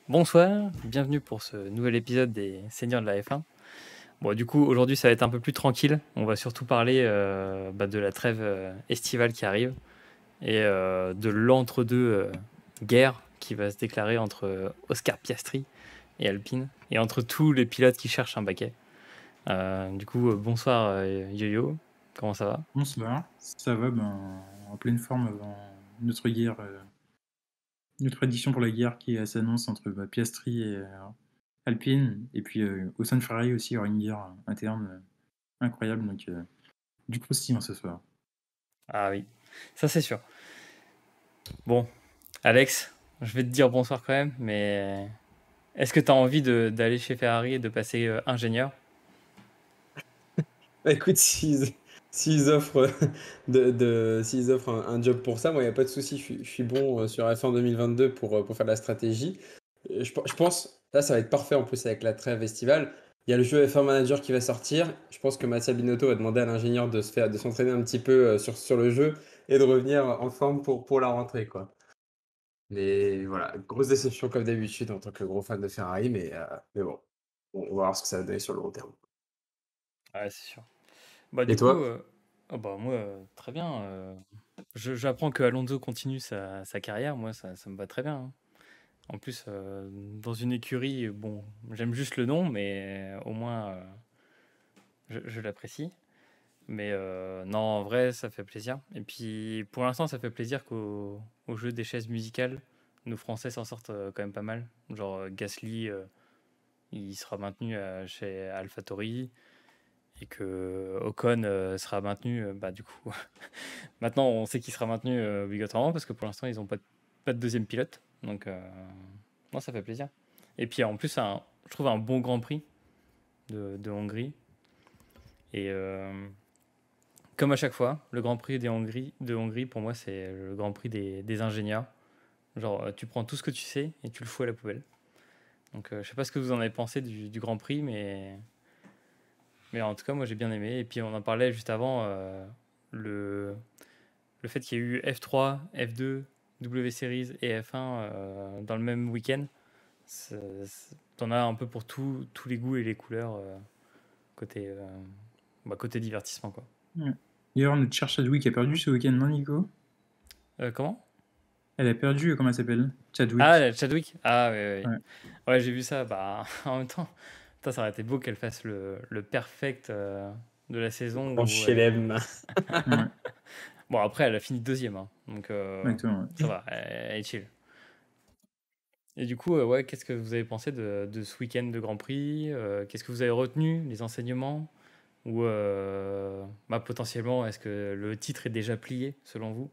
Bonsoir, bienvenue pour ce nouvel épisode des Seigneurs de la F1. Bon, du coup, aujourd'hui, ça va être un peu plus tranquille. On va surtout parler de la trêve estivale qui arrive et de l'entre-deux guerre qui va se déclarer entre Oscar Piastri et Alpine et entre tous les pilotes qui cherchent un baquet. Bonsoir Yo-Yo, comment ça va? Bonsoir, ça va en pleine forme avant notre guerre, notre édition pour la guerre qui s'annonce entre Piastri et Alpine, et puis au sein de Ferrari aussi, il y aura une guerre interne incroyable, donc du croustillant ce soir. Ah oui, ça c'est sûr. Bon, Alex, je vais te dire bonsoir quand même, mais est-ce que tu as envie d'aller chez Ferrari et de passer ingénieur? Bah, écoute, s'ils offrent, s'ils offrent un job pour ça, moi, il n'y a pas de souci. Je suis bon sur F1 2022 pour faire de la stratégie. Je pense, là, ça va être parfait en plus avec la trêve estivale. Il y a le jeu F1 Manager qui va sortir. Je pense que Mattia Binotto va demander à l'ingénieur de s'entraîner un petit peu sur le jeu et de revenir en forme pour la rentrée, quoi. Mais voilà, grosse déception comme d'habitude en tant que gros fan de Ferrari, mais bon, on va voir ce que ça va donner sur le long terme. Ouais, c'est sûr. Bah, Et du coup, toi? moi, très bien. J'apprends que Alonso continue sa carrière. Moi, ça me va très bien, hein. En plus, dans une écurie, bon, j'aime juste le nom, mais au moins, je l'apprécie. Mais non, en vrai, ça fait plaisir. Et puis, pour l'instant, ça fait plaisir qu'au jeu des chaises musicales, nos Français s'en sortent quand même pas mal. Genre, Gasly, il sera maintenu chez AlphaTauri et que Ocon sera maintenu, du coup, maintenant on sait qu'il sera maintenu obligatoirement parce que pour l'instant ils n'ont pas de deuxième pilote. Donc, moi ça fait plaisir. Et puis en plus, je trouve un bon Grand Prix de Hongrie. Et comme à chaque fois, le Grand Prix de Hongrie pour moi c'est le Grand Prix des ingénieurs. Genre, tu prends tout ce que tu sais et tu le fous à la poubelle. Donc, je sais pas ce que vous en avez pensé du Grand Prix, mais en tout cas, moi j'ai bien aimé. Et puis on en parlait juste avant, le, le fait qu'il y ait eu F3, F2, W Series et F1 dans le même week-end, t'en as un peu pour tous les goûts et les couleurs côté, côté divertissement, quoi. Ouais. D'ailleurs, notre chère Chadwick a perdu ce week-end, non Nico? Comment? Elle a perdu, comment elle s'appelle? Chadwick. Ah, Chadwick. Ah, ouais, ouais. Ouais. Ouais, j'ai vu ça. Bah, en même temps, putain, ça aurait été beau qu'elle fasse le perfect de la saison En où elle... chelem. Ouais, Bon, après, elle a fini deuxième, hein, donc exactement. ça va, elle est chill. Et du coup, ouais, qu'est-ce que vous avez pensé de ce week-end de Grand Prix? Qu'est-ce que vous avez retenu, les enseignements? Ou potentiellement, est-ce que le titre est déjà plié, selon vous?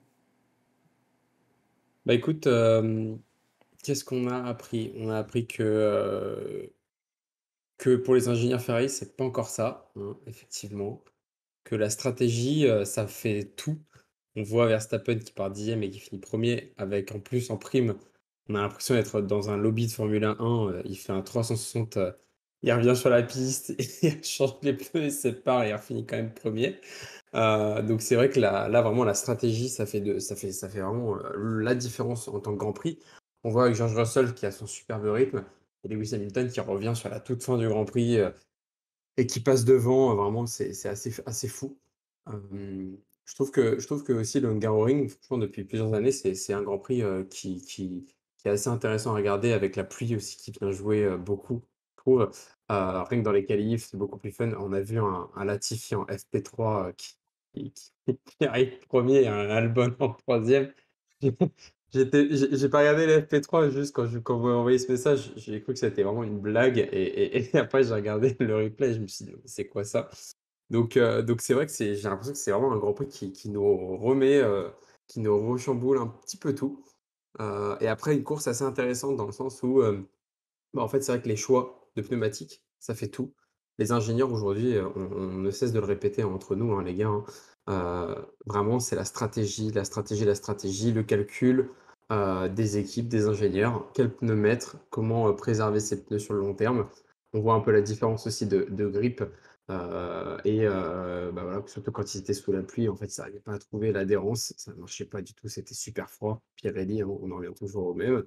Bah écoute, qu'est-ce qu'on a appris? On a appris que pour les ingénieurs Ferrari, c'est pas encore ça, hein, effectivement. Que la stratégie, ça fait tout. On voit Verstappen qui part 10e et qui finit premier avec en plus, en prime, on a l'impression d'être dans un lobby de Formule 1. Il fait un 360, il revient sur la piste, il change les pneus, il se sépare et il finit quand même premier. Donc c'est vrai que là vraiment la stratégie, ça fait vraiment, la différence en tant que Grand Prix. On voit avec George Russell qui a son superbe rythme et Lewis Hamilton qui revient sur la toute fin du Grand Prix, et qui passe devant, vraiment c'est assez fou. Je trouve que aussi le Hungaroring, franchement depuis plusieurs années, c'est un Grand Prix, qui est assez intéressant à regarder avec la pluie aussi qui vient jouer, beaucoup, je trouve. Rien que dans les qualifs, c'est beaucoup plus fun. On a vu un Latifi en FP3, qui arrive premier et un Albon en 3e. J'ai pas regardé le FP3, juste quand vous m'avez envoyé ce message, j'ai cru que c'était vraiment une blague et après j'ai regardé le replay, je me suis dit: «C'est quoi ça?» Donc c'est vrai que j'ai l'impression que c'est vraiment un Grand Prix qui nous remet, qui nous rechamboule un petit peu tout. Et après une course assez intéressante dans le sens où, en fait, c'est vrai que les choix de pneumatiques, ça fait tout. Les ingénieurs aujourd'hui, on ne cesse de le répéter entre nous, hein, les gars, hein. Vraiment, c'est la stratégie, la stratégie, la stratégie, le calcul, des équipes, des ingénieurs. Quels pneus mettre? Comment, préserver ces pneus sur le long terme? On voit un peu la différence aussi de grip, Bah, voilà, surtout quand ils étaient sous la pluie, en fait, ils n'arrivaient pas à trouver l'adhérence, ça ne marchait pas du tout, c'était super froid. Pirelli, hein, on en revient toujours au même.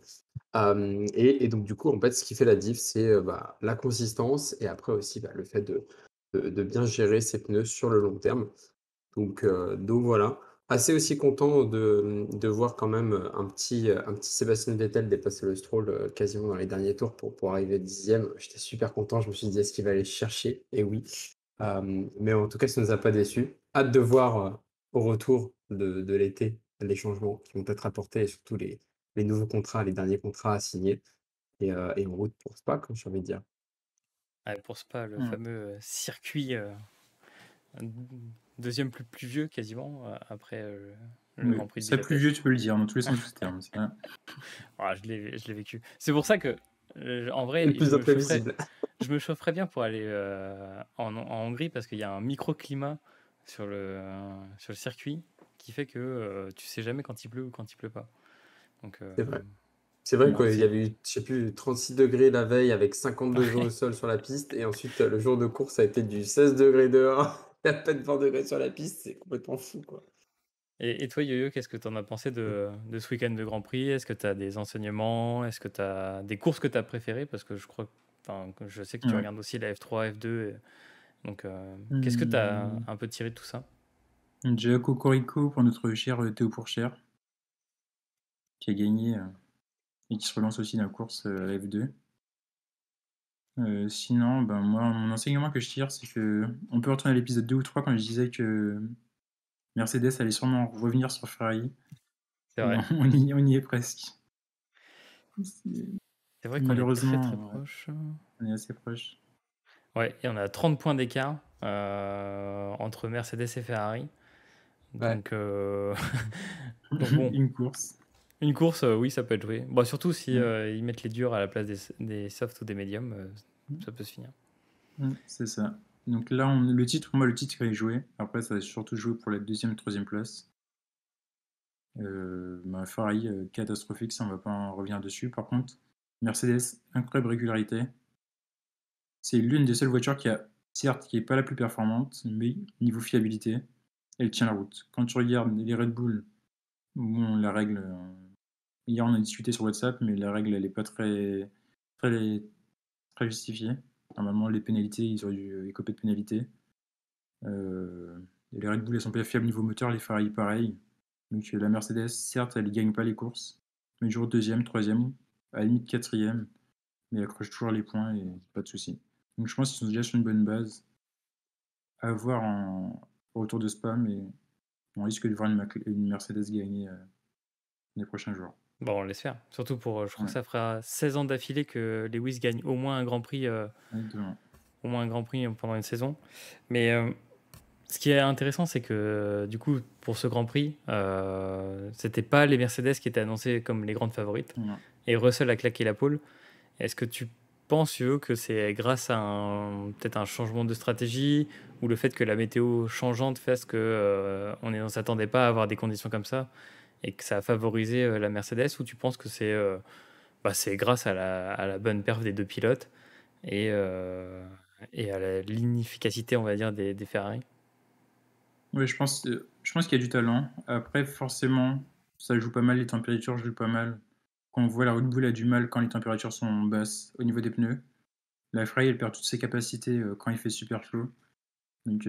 Et donc du coup, en fait, ce qui fait la diff, c'est, bah, la consistance et après aussi, bah, le fait de bien gérer ses pneus sur le long terme. Donc voilà. Assez aussi content de voir quand même, un petit Sébastien Vettel dépasser le Stroll, quasiment dans les derniers tours pour arriver 10e. J'étais super content, je me suis dit: «Est-ce qu'il va aller chercher?» Et oui. Mais en tout cas, ça ne nous a pas déçus. Hâte de voir, au retour de l'été, les changements qui vont être apportés et surtout les nouveaux contrats, les derniers contrats à signer et en route pour Spa, comme j'ai envie de dire. Ouais, pour Spa, le Mm. fameux circuit, d- deuxième plus pluvieux quasiment, après le Oui, Grand Prix de ça plus vieux, Budapest. tu peux le dire, dans tous les sens du terme. Ça. Ah, je l'ai vécu. C'est pour ça que, en Et le vrai, plus imprévisible. je me chaufferais bien pour aller en Hongrie parce qu'il y a un microclimat sur le circuit qui fait que tu sais jamais quand il pleut ou quand il pleut pas. Donc, C'est vrai. C'est vrai Mm. qu'il y avait eu, je sais plus, 36 degrés la veille avec 50 degrés au sol sur la piste et ensuite, le jour de course, ça a été du 16 degrés dehors et à peine 20 degrés sur la piste, c'est complètement fou, quoi. Et toi, Yo-Yo, qu'est-ce que tu en as pensé de ce week-end de Grand Prix? Est-ce que tu as des enseignements? Est-ce que tu as des courses que tu as préférées? Parce que enfin, que je sais que tu Ouais. regardes aussi la F3, F2. Donc, qu'est-ce que tu as Hmm. un peu tiré de tout ça? Déjà, Cocorico pour notre cher Théo Pourchère, qui a gagné et qui se relance aussi dans la course à la F2. Sinon, ben moi, mon enseignement que je tire, c'est que on peut retourner à l'épisode 2 ou 3 quand je disais que Mercedes allait sûrement revenir sur Ferrari. C'est Et vrai. on y est presque. C'est- C'est vrai qu'on est très très Malheureusement, ouais, proche. on est assez proche. Ouais, et on a 30 points d'écart entre Mercedes et Ferrari. Ouais. Donc, donc bon, Une course. une course, oui, ça peut être joué. Bon, surtout si Mm. ils mettent les durs à la place des softs ou des médiums, ça peut se finir. C'est ça. Donc là, pour moi, le titre est joué. Après, ça va surtout jouer pour la deuxième et troisième place. Ferrari, catastrophique, ça, on va pas en revenir dessus. Par contre, Mercedes, incroyable régularité. C'est l'une des seules voitures certes, qui est pas la plus performante, mais niveau fiabilité, elle tient la route. Quand tu regardes les Red Bull, bon, la règle, hier on a discuté sur WhatsApp, mais la règle, elle est pas très, très justifiée. Normalement, les pénalités, ils auraient dû écoper de pénalités. Euh, les Red Bull, elles sont pas fiables niveau moteur, les Ferrari, pareil. Donc la Mercedes, certes, elle ne gagne pas les courses, mais toujours deuxième, troisième, à la limite quatrième, mais elle accroche toujours les points et pas de souci. Donc je pense qu'ils sont déjà sur une bonne base. À voir au retour de Spa, mais on risque de voir une Mercedes gagner les prochains jours. Bon, on l'espère. Surtout pour, je crois Ouais, que ça fera 16 ans d'affilée que Lewis gagne au moins un Grand Prix, exactement. pendant une saison. Mais ce qui est intéressant, c'est que du coup, pour ce Grand Prix, c'était pas les Mercedes qui étaient annoncés comme les grandes favorites. Non. Et Russell a claqué la pole. Est-ce que tu penses, Yo, que c'est grâce à peut-être un changement de stratégie ou le fait que la météo changeante fasse que on s'attendait pas à avoir des conditions comme ça et que ça a favorisé la Mercedes, ou tu penses que c'est grâce à la bonne perf des deux pilotes et, euh, et à l'inefficacité, on va dire, des Ferrari? Oui, je pense qu'il y a du talent. Après, forcément, ça joue pas mal, les températures jouent pas mal. Quand on voit la Red Bull a du mal quand les températures sont basses au niveau des pneus. La Ferrari, elle perd toutes ses capacités quand il fait super chaud. Donc,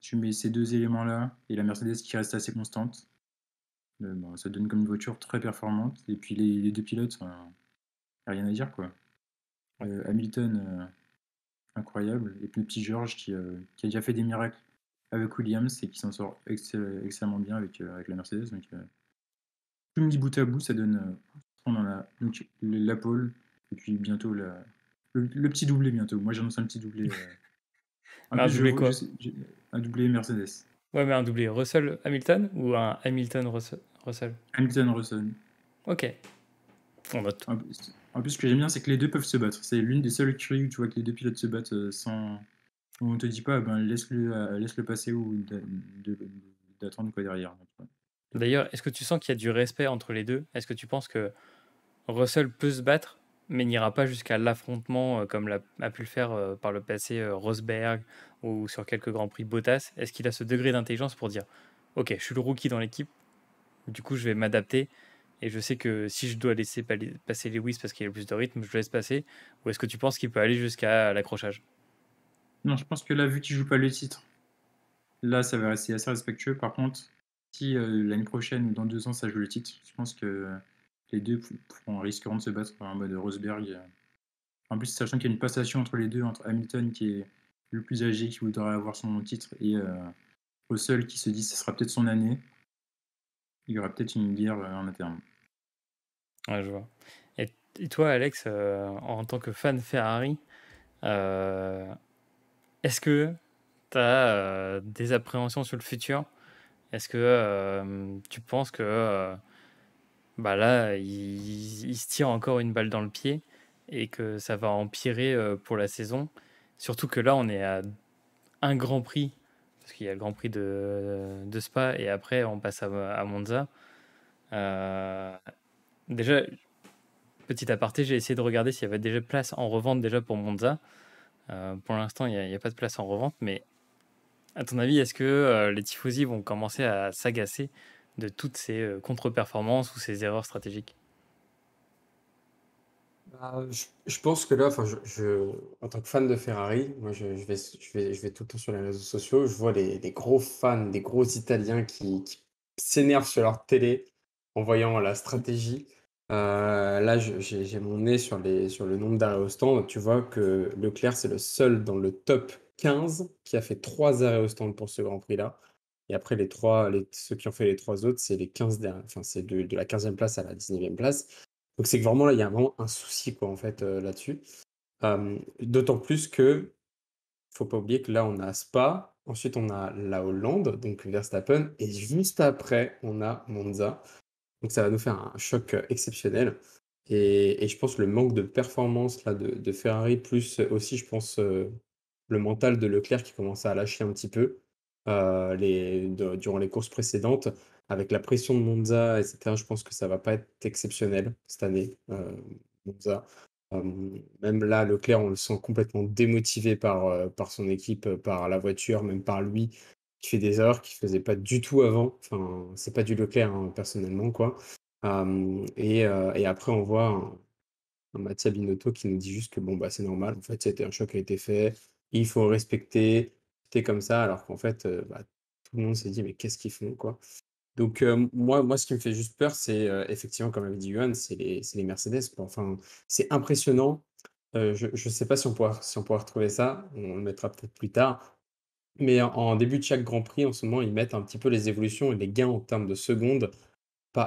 tu mets ces deux éléments-là et la Mercedes qui reste assez constante. Ça donne comme une voiture très performante. Et puis, les deux pilotes, il n'y a rien à dire, quoi. Hamilton, incroyable. Et puis, le petit George qui a déjà fait des miracles avec Williams et qui s'en sort extrêmement bien avec la Mercedes. Donc, tout mis bout à bout, ça donne. On en a donc la pole et puis bientôt le petit doublé bientôt. Moi, j'annonce un petit doublé. En Mais un plus, doublé quoi? un doublé Mercedes. Ouais, mais un doublé Russell-Hamilton ou un Hamilton-Russell? Hamilton, Russell. Ok, on note. En plus, ce que j'aime bien, c'est que les deux peuvent se battre. C'est l'une des seules écuries où tu vois que les deux pilotes se battent sans. Où on te dit pas, ben, laisse-le passer ou d'attendre quoi derrière. D'ailleurs, est-ce que tu sens qu'il y a du respect entre les deux? Est-ce que tu penses que Russell peut se battre mais n'ira pas jusqu'à l'affrontement comme a pu le faire par le passé Rosberg ou sur quelques Grands Prix Bottas? Est-ce qu'il a ce degré d'intelligence pour dire, ok, je suis le rookie dans l'équipe, du coup je vais m'adapter et je sais que si je dois laisser passer Lewis parce qu'il a le plus de rythme, je le laisse passer? Ou est-ce que tu penses qu'il peut aller jusqu'à l'accrochage? Non, je pense que là, vu qu'il joue pas le titre, là, ça va rester assez respectueux. Par contre, si l'année prochaine ou dans 2 ans, ça joue le titre, je pense que les deux risqueront de se battre en mode Rosberg. En plus, sachant qu'il y a une passation entre les deux, entre Hamilton qui est le plus âgé, qui voudrait avoir son titre, et Russell qui se dit que ce sera peut-être son année, il y aura peut-être une guerre en interne. Ouais, je vois. Et toi, Alex, en tant que fan Ferrari, euh, est-ce que tu as des appréhensions sur le futur? Est-ce que tu penses que bah là, il se tire encore une balle dans le pied et que ça va empirer pour la saison? Surtout que là, on est à un Grand Prix, parce qu'il y a le Grand Prix de Spa et après on passe à Monza. Euh, déjà, petit aparté, j'ai essayé de regarder s'il y avait déjà place en revente déjà pour Monza. Pour l'instant, il n'y a pas de place en revente, mais à ton avis, est-ce que les tifosi vont commencer à s'agacer de toutes ces contre-performances ou ces erreurs stratégiques? Bah, je pense que là, enfin, en tant que fan de Ferrari, moi, je vais tout le temps sur les réseaux sociaux, je vois les gros fans, des gros Italiens qui s'énervent sur leur télé en voyant la stratégie. Là, j'ai mon nez sur le nombre d'arrêts au stand. Tu vois que Leclerc, c'est le seul dans le top 15 qui a fait 3 arrêts au stand pour ce Grand Prix-là. Et après, ceux qui ont fait les 3 autres, c'est les 15 derniers, enfin, c'est de la 15e place à la 19e place. Donc c'est que vraiment là, il y a vraiment un souci quoi en fait là-dessus. D'autant plus que faut pas oublier que là on a Spa, ensuite on a la Hollande, donc Verstappen, et juste après on a Monza. Donc ça va nous faire un choc exceptionnel. Et je pense le manque de performance là de Ferrari, plus aussi je pense le mental de Leclerc qui commençait à lâcher un petit peu durant les courses précédentes, avec la pression de Monza, etc. Je pense que ça va pas être exceptionnel cette année, Monza. Même là, Leclerc, on le sent complètement démotivé par son équipe, par la voiture, même par lui, qui fait des erreurs qu'il faisait pas du tout avant. Enfin, c'est pas du Leclerc, hein, personnellement, quoi. Et après, on voit un Mattia Binotto qui nous dit juste que bon, bah, c'est normal, en fait, c'était un choc qui a été fait, il faut respecter, c'était comme ça, alors qu'en fait, bah, tout le monde s'est dit, mais qu'est-ce qu'ils font, quoi. Donc, moi, ce qui me fait juste peur, c'est effectivement, comme avait dit Johan, c'est les Mercedes, quoi. Enfin, c'est impressionnant. Je ne sais pas si on pourra retrouver ça, on le mettra peut-être plus tard. Mais en début de chaque Grand Prix, en ce moment, ils mettent un petit peu les évolutions et les gains en termes de secondes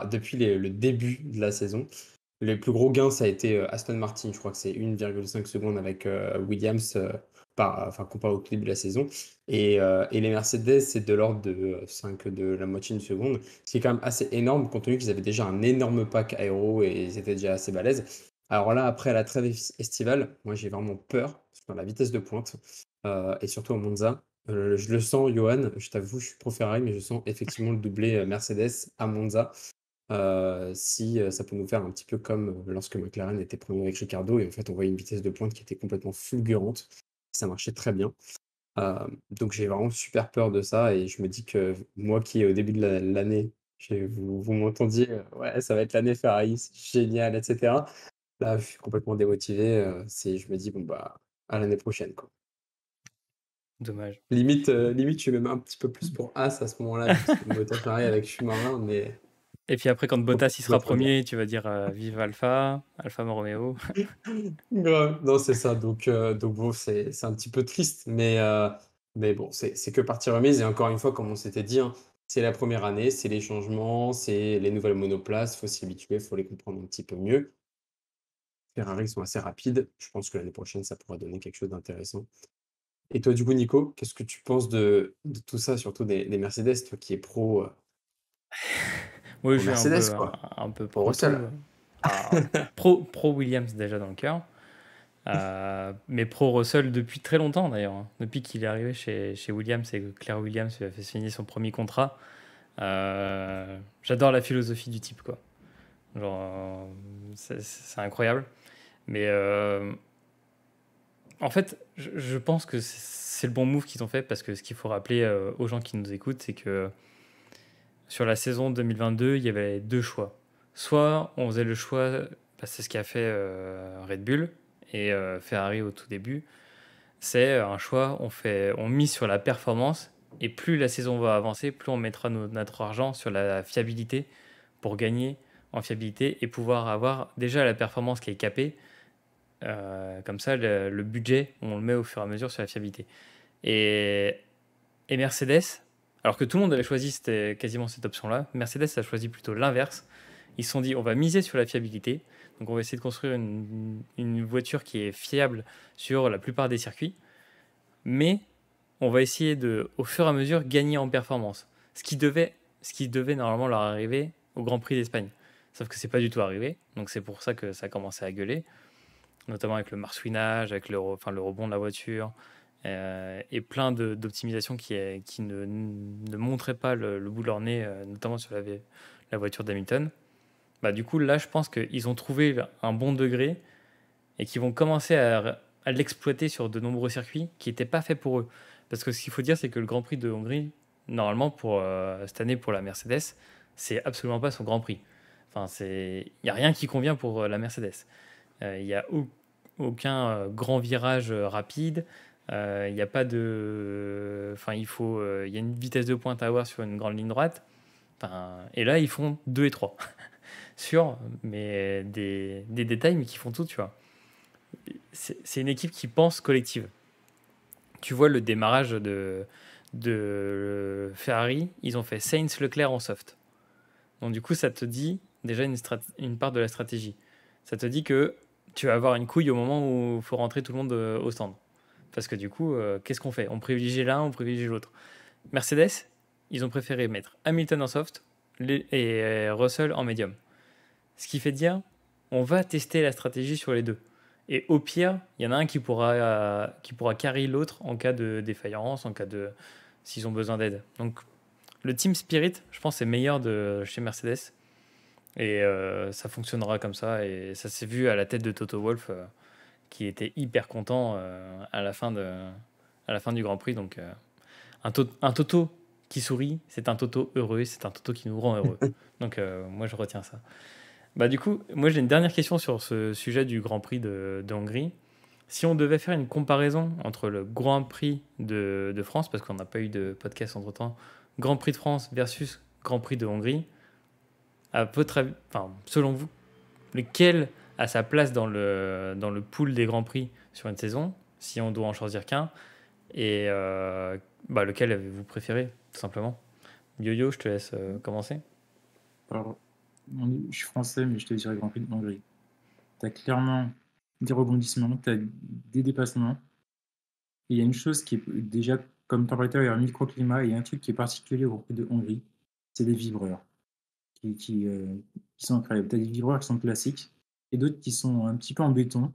depuis le début de la saison. Les plus gros gains, ça a été Aston Martin, je crois que c'est 1,5 secondes avec Williams, enfin, comparé au tout début de la saison. Et les Mercedes, c'est de l'ordre de la moitié d'une seconde, ce qui est quand même assez énorme, compte tenu qu'ils avaient déjà un énorme pack aéro et ils étaient déjà assez balèzes. Alors là, après la trêve estivale, moi j'ai vraiment peur sur la vitesse de pointe et surtout au Monza. Je le sens, Johan, je t'avoue, je suis pro Ferrari, mais je sens effectivement le doublé Mercedes à Monza. Si ça peut nous faire un petit peu comme lorsque McLaren était premier avec Ricardo, et en fait on voyait une vitesse de pointe qui était complètement fulgurante. Ça marchait très bien. Donc j'ai vraiment super peur de ça et je me dis que moi qui au début de l'année, vous m'entendiez, ouais, ça va être l'année Ferrari, c'est génial, etc. Là, je suis complètement démotivé. Je me dis, bon, bah, à l'année prochaine, quoi. Dommage. Limite, je suis même un petit peu plus pour As à ce moment-là, vu que c'est le moteur Ferrari avec Schumacher, mais Et puis après, quand faut Bottas il faut pas sera trop le dire. premier, tu vas dire vive Alpha, Alpha Romeo. Grave. Non, c'est ça. Donc bon, c'est un petit peu triste, mais bon, c'est que partie remise. Et encore une fois, comme on s'était dit, hein, c'est la première année, c'est les changements, c'est les nouvelles monoplaces, faut s'y habituer, faut les comprendre un petit peu mieux. Ferrari sont assez rapides. Je pense que l'année prochaine, ça pourra donner quelque chose d'intéressant. Et toi, du coup, Nico, qu'est-ce que tu penses de tout ça, surtout des Mercedes, toi qui es Oui, pro je suis Mercedes, quoi, un peu pro pro Russell. tout. Ah, pro Williams déjà dans le cœur. Mais pro Russell depuis très longtemps d'ailleurs, hein. Depuis qu'il est arrivé chez Williams et que Claire Williams lui a fait signer son premier contrat. J'adore la philosophie du type, quoi. Genre, c'est incroyable. Mais en fait, je pense que c'est le bon move qu'ils ont fait parce que ce qu'il faut rappeler aux gens qui nous écoutent, c'est que sur la saison 2022, il y avait deux choix. Soit on faisait le choix, c'est ce qu'a fait Red Bull et Ferrari au tout début, c'est un choix, on mise sur la performance et plus la saison va avancer, plus on mettra notre argent sur la fiabilité pour gagner en fiabilité et pouvoir avoir déjà la performance qui est capée. Comme ça, le budget, on le met au fur et à mesure sur la fiabilité. Et, et Mercedes, alors que tout le monde avait choisi quasiment cette option-là, Mercedes a choisi plutôt l'inverse. Ils se sont dit, on va miser sur la fiabilité. Donc on va essayer de construire une voiture qui est fiable sur la plupart des circuits. Mais on va essayer de, au fur et à mesure, gagner en performance. Ce qui devait normalement leur arriver au Grand Prix d'Espagne. Sauf que c'est pas du tout arrivé. Donc c'est pour ça que ça a commencé à gueuler. Notamment avec le marsouinage, avec le rebond de la voiture. Et plein d'optimisations qui ne montraient pas le bout de leur nez, notamment sur la voiture d'Hamilton. Bah, du coup, là, je pense qu'ils ont trouvé un bon degré et qu'ils vont commencer à l'exploiter sur de nombreux circuits qui n'étaient pas faits pour eux. Parce que ce qu'il faut dire, c'est que le Grand Prix de Hongrie, normalement, pour cette année, pour la Mercedes, c'est absolument pas son Grand Prix. Enfin, il n'y a rien qui convient pour la Mercedes. Il n'y a aucun grand virage rapide. Il n'y a pas de. Enfin, il y a une vitesse de pointe à avoir sur une grande ligne droite. Enfin, et là, ils font 2 et 3 sur mais des détails, mais qui font tout, tu vois. C'est une équipe qui pense collective. Tu vois le démarrage de Ferrari, ils ont fait Sainz Leclerc en soft. Donc du coup, ça te dit déjà une part de la stratégie. Ça te dit que tu vas avoir une couille au moment où il faut rentrer tout le monde au stand. Parce que du coup, qu'est-ce qu'on fait? On privilégie l'un, on privilégie l'autre. Mercedes, ils ont préféré mettre Hamilton en soft et Russell en médium. Ce qui fait dire, on va tester la stratégie sur les deux. Et au pire, il y en a un qui pourra carry l'autre en cas de défaillance, en cas de s'ils ont besoin d'aide. Donc le team spirit, je pense, c'est meilleur de chez Mercedes. Et ça fonctionnera comme ça. Et ça s'est vu à la tête de Toto Wolff, qui était hyper content à la fin du Grand Prix. Donc un Toto qui sourit, c'est un Toto heureux, c'est un Toto qui nous rend heureux. Donc moi, je retiens ça. Bah, du coup, moi j'ai une dernière question sur ce sujet du Grand Prix de Hongrie. Si on devait faire une comparaison entre le Grand Prix de France, parce qu'on n'a pas eu de podcast entre-temps, Grand Prix de France versus Grand Prix de Hongrie, à votre avis, enfin, selon vous, lequel a sa place dans le pool des Grands Prix sur une saison, si on doit en choisir qu'un, et lequel avez-vous préféré, tout simplement? Yo-Yo, je te laisse commencer. Alors, je suis français, mais je te dirais Grand Prix de Hongrie. Tu as clairement des rebondissements, tu as des dépassements. Et il y a une chose qui est déjà, comme température et un microclimat, et il y a un truc qui est particulier au Grand Prix de Hongrie, c'est les vibreurs qui sont incroyables. Tu as des vibreurs qui sont classiques et d'autres qui sont un petit peu en béton,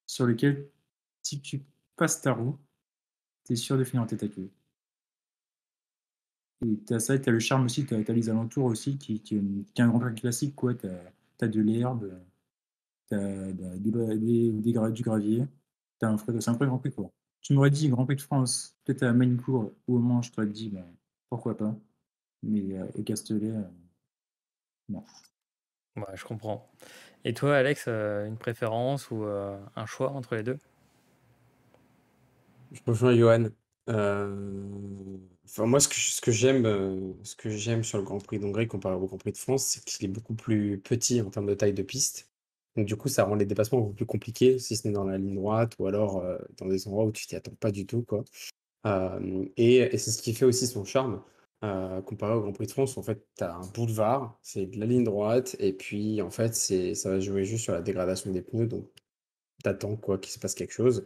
sur lesquels, si tu passes ta roue, tu es sûr de finir en tête à queue. Et tu as ça, tu as le charme aussi, tu as les alentours aussi, qui est un Grand Prix classique, quoi. Tu as de l'herbe, tu as du gravier, c'est un vrai Grand Prix, quoi. Tu m'aurais dit Grand Prix de France, peut-être à Manicourt ou au Mans, je t'aurais dit, ben, pourquoi pas. Mais au Castellet, non. Ouais, je comprends. Et toi, Alex, une préférence ou un choix entre les deux? Je rejoins Johan. Enfin, moi, ce que j'aime sur le Grand Prix d'Hongrie comparé au Grand Prix de France, c'est qu'il est beaucoup plus petit en termes de taille de piste. Donc, du coup, ça rend les dépassements beaucoup plus compliqués, si ce n'est dans la ligne droite ou alors dans des endroits où tu t'y attends pas du tout, quoi. Et c'est ce qui fait aussi son charme. Comparé au Grand Prix de France, en fait, tu as un boulevard, c'est de la ligne droite, et puis en fait, ça va jouer juste sur la dégradation des pneus, donc t'attends quoi qu'il se passe quelque chose.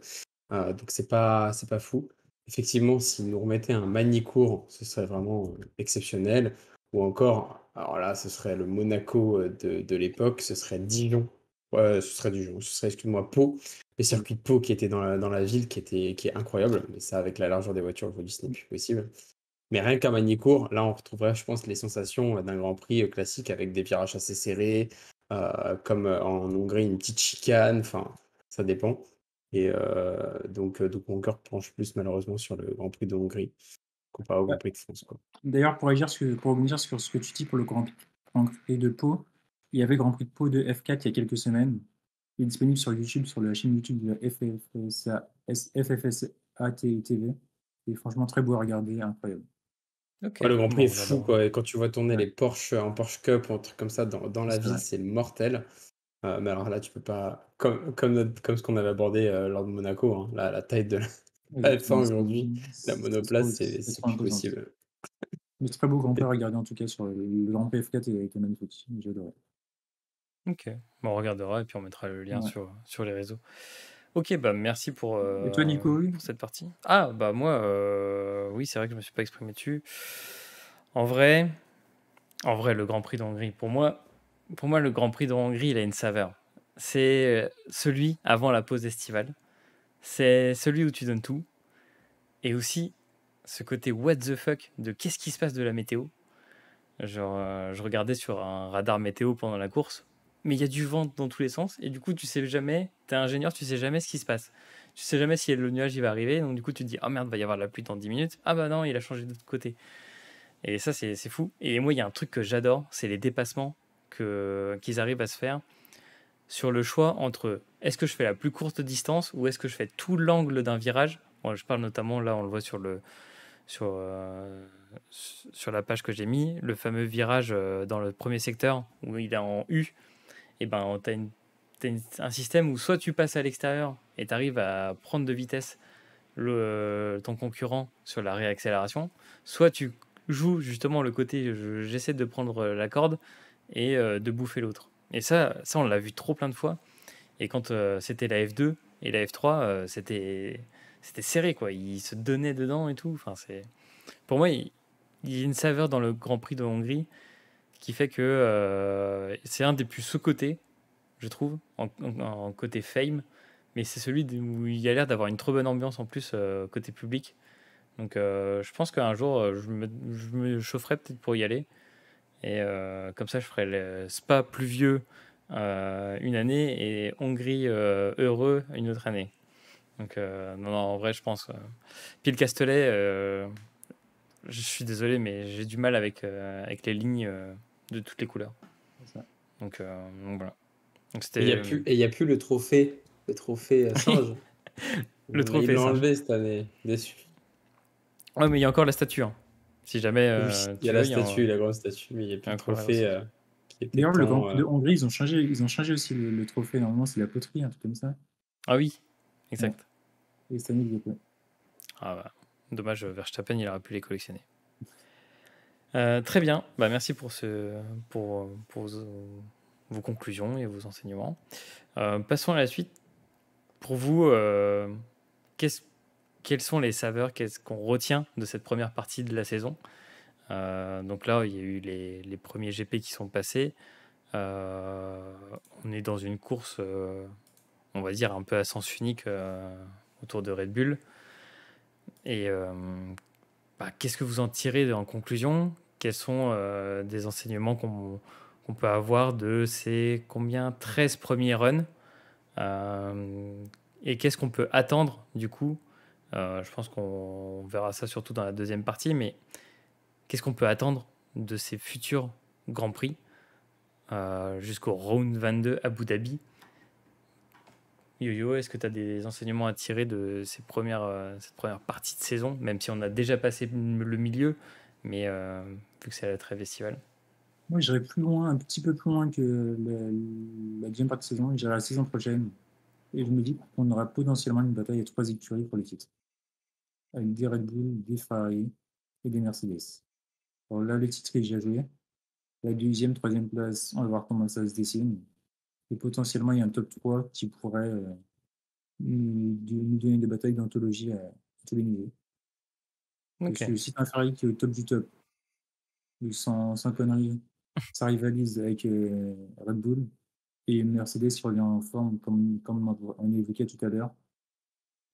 Donc c'est pas fou. Effectivement, s'ils nous remettaient un Magny-Cours, ce serait vraiment exceptionnel. Ou encore, alors là, ce serait le Monaco de l'époque, ce serait Dijon. Ouais, ce serait Dijon, ce serait, excuse-moi, Pau. Le circuit de Pau qui était dans la ville, qui est incroyable. Mais ça, avec la largeur des voitures, aujourd'hui, ce n'est plus possible. Mais rien qu'à Magny-Cours, là, on retrouverait, je pense, les sensations d'un Grand Prix classique avec des virages assez serrés, comme en Hongrie, une petite chicane. Enfin, ça dépend. Et donc mon cœur penche plus malheureusement sur le Grand Prix de Hongrie, comparé au Grand Bah, Prix de France, quoi. d'ailleurs, pour rebondir sur ce que tu dis pour le Grand Prix de Pau, il y avait le Grand Prix de Pau de F4 il y a quelques semaines. Il est disponible sur YouTube, sur la chaîne YouTube de la FFSA TV. Et franchement, très beau à regarder, incroyable. Ok, Ouais, le Grand Prix bon, est on fou, regardera. quoi. Et quand tu vois tourner Ouais, les Porsche en Porsche Cup ou un truc comme ça dans la c'est ville, vrai. c'est mortel. Mais alors là, tu peux pas, comme ce qu'on avait abordé lors de Monaco, hein, la taille de la F1 Exactement, aujourd'hui, la monoplace, c'est c'est trop plus imposant. possible. Mais très beau Grand Prix à Et- regarder en tout cas sur le Grand Prix F4 et était magnifique. J'adore. Ok, bon, on regardera et puis on mettra le lien Ouais. sur les réseaux. Ok, bah merci Et toi, Nico? pour cette partie. Ah, bah moi, oui, c'est vrai que je me suis pas exprimé dessus. En vrai, le Grand Prix de Hongrie, pour moi, le Grand Prix de Hongrie, il a une saveur. C'est celui avant la pause estivale. C'est celui où tu donnes tout. Et aussi, ce côté what the fuck de qu'est-ce qui se passe de la météo. Genre, je regardais sur un radar météo pendant la course, mais il y a du vent dans tous les sens, et du coup, tu sais jamais, t'es ingénieur, tu sais jamais ce qui se passe. Tu sais jamais si le nuage il va arriver, donc du coup, tu te dis, ah merde, va y avoir de la pluie dans 10 minutes. Ah bah non, il a changé de l'autre côté. Et ça, c'est fou. Et moi, il y a un truc que j'adore, c'est les dépassements qu'ils arrivent à se faire sur le choix entre est-ce que je fais la plus courte distance ou est-ce que je fais tout l'angle d'un virage. Bon, je parle notamment, là, on le voit sur, euh, sur la page que j'ai mis, le fameux virage dans le premier secteur où il est en U, et ben tu as, un système où soit tu passes à l'extérieur et tu arrives à prendre de vitesse ton concurrent sur la réaccélération, soit tu joues justement le côté j'essaie de prendre la corde et de bouffer l'autre. Et ça on l'a vu trop plein de fois. Et quand c'était la F2 et la F3, c'était serré, quoi. Ils se donnaient dedans et tout. Enfin, pour moi, il y a une saveur dans le Grand Prix de Hongrie qui fait que c'est un des plus sous-cotés, je trouve, en côté fame. Mais c'est celui où il y a l'air d'avoir une trop bonne ambiance en plus côté public. Donc je pense qu'un jour, je me chaufferai peut-être pour y aller. Et comme ça, je ferai le Spa pluvieux une année et Hongrie heureux une autre année. Donc non, non, en vrai, je pense. Puis le Castellet, je suis désolé, mais j'ai du mal avec les lignes de toutes les couleurs. C'est ça. Donc voilà. Donc Et il y a c'était plus, et il y a plus le trophée singe. le Ils trophée l'ont singe. enlevé cette année, déçu. Ouais, mais il y a encore la statue, hein. Si jamais Oui, il y a tu la veux, il y a statue, la grosse statue, mais il n'y a il y plus a le un trophée trophée aussi. qui était D'ailleurs, le Grand tant. Prix de Hongrie, ils ont changé aussi le trophée. Normalement, c'est la poterie, un truc comme ça. Ah oui, Ouais. exact. Et cette année, il y a pas. Ah bah, dommage, Verstappen, il aurait pu les collectionner. Très bien, bah, merci pour vos conclusions et vos enseignements. Passons à la suite. Pour vous, qu'est-ce- quelles sont les saveurs, qu'est-ce qu'on retient de cette première partie de la saison? Donc là, il y a eu les premiers GP qui sont passés. Euh, on est dans une course, on va dire, un peu à sens unique autour de Red Bull. Et bah, qu'est-ce que vous en tirez en conclusion? Quels sont des enseignements qu'on peut avoir de ces combien 13 premiers runs? Et qu'est-ce qu'on peut attendre du coup? Je pense qu'on verra ça surtout dans la deuxième partie, mais qu'est-ce qu'on peut attendre de ces futurs Grands Prix jusqu'au Round 22 Abu Dhabi? Yo-Yo, est-ce que tu as des enseignements à tirer de cette première partie de saison, même si on a déjà passé le milieu, mais vu que c'est la trêve estivale? Moi, j'irais plus loin, un petit peu plus loin que la deuxième partie de saison. J'irais la saison prochaine. Et je me dis qu'on aura potentiellement une bataille à 3 écuries pour les titres. Avec des Red Bull, des Ferrari et des Mercedes. Alors là, le titre est déjà joué. La deuxième, troisième place, on va voir comment ça se dessine. Et potentiellement, il y a un top 3 qui pourrait nous donner des batailles d'anthologie à tous les niveaux. Parce Ok, que si tu as un Ferrari qui est au top du top, et sans conneries, ça rivalise avec Red Bull, et Mercedes qui revient en forme, comme on évoquait tout à l'heure,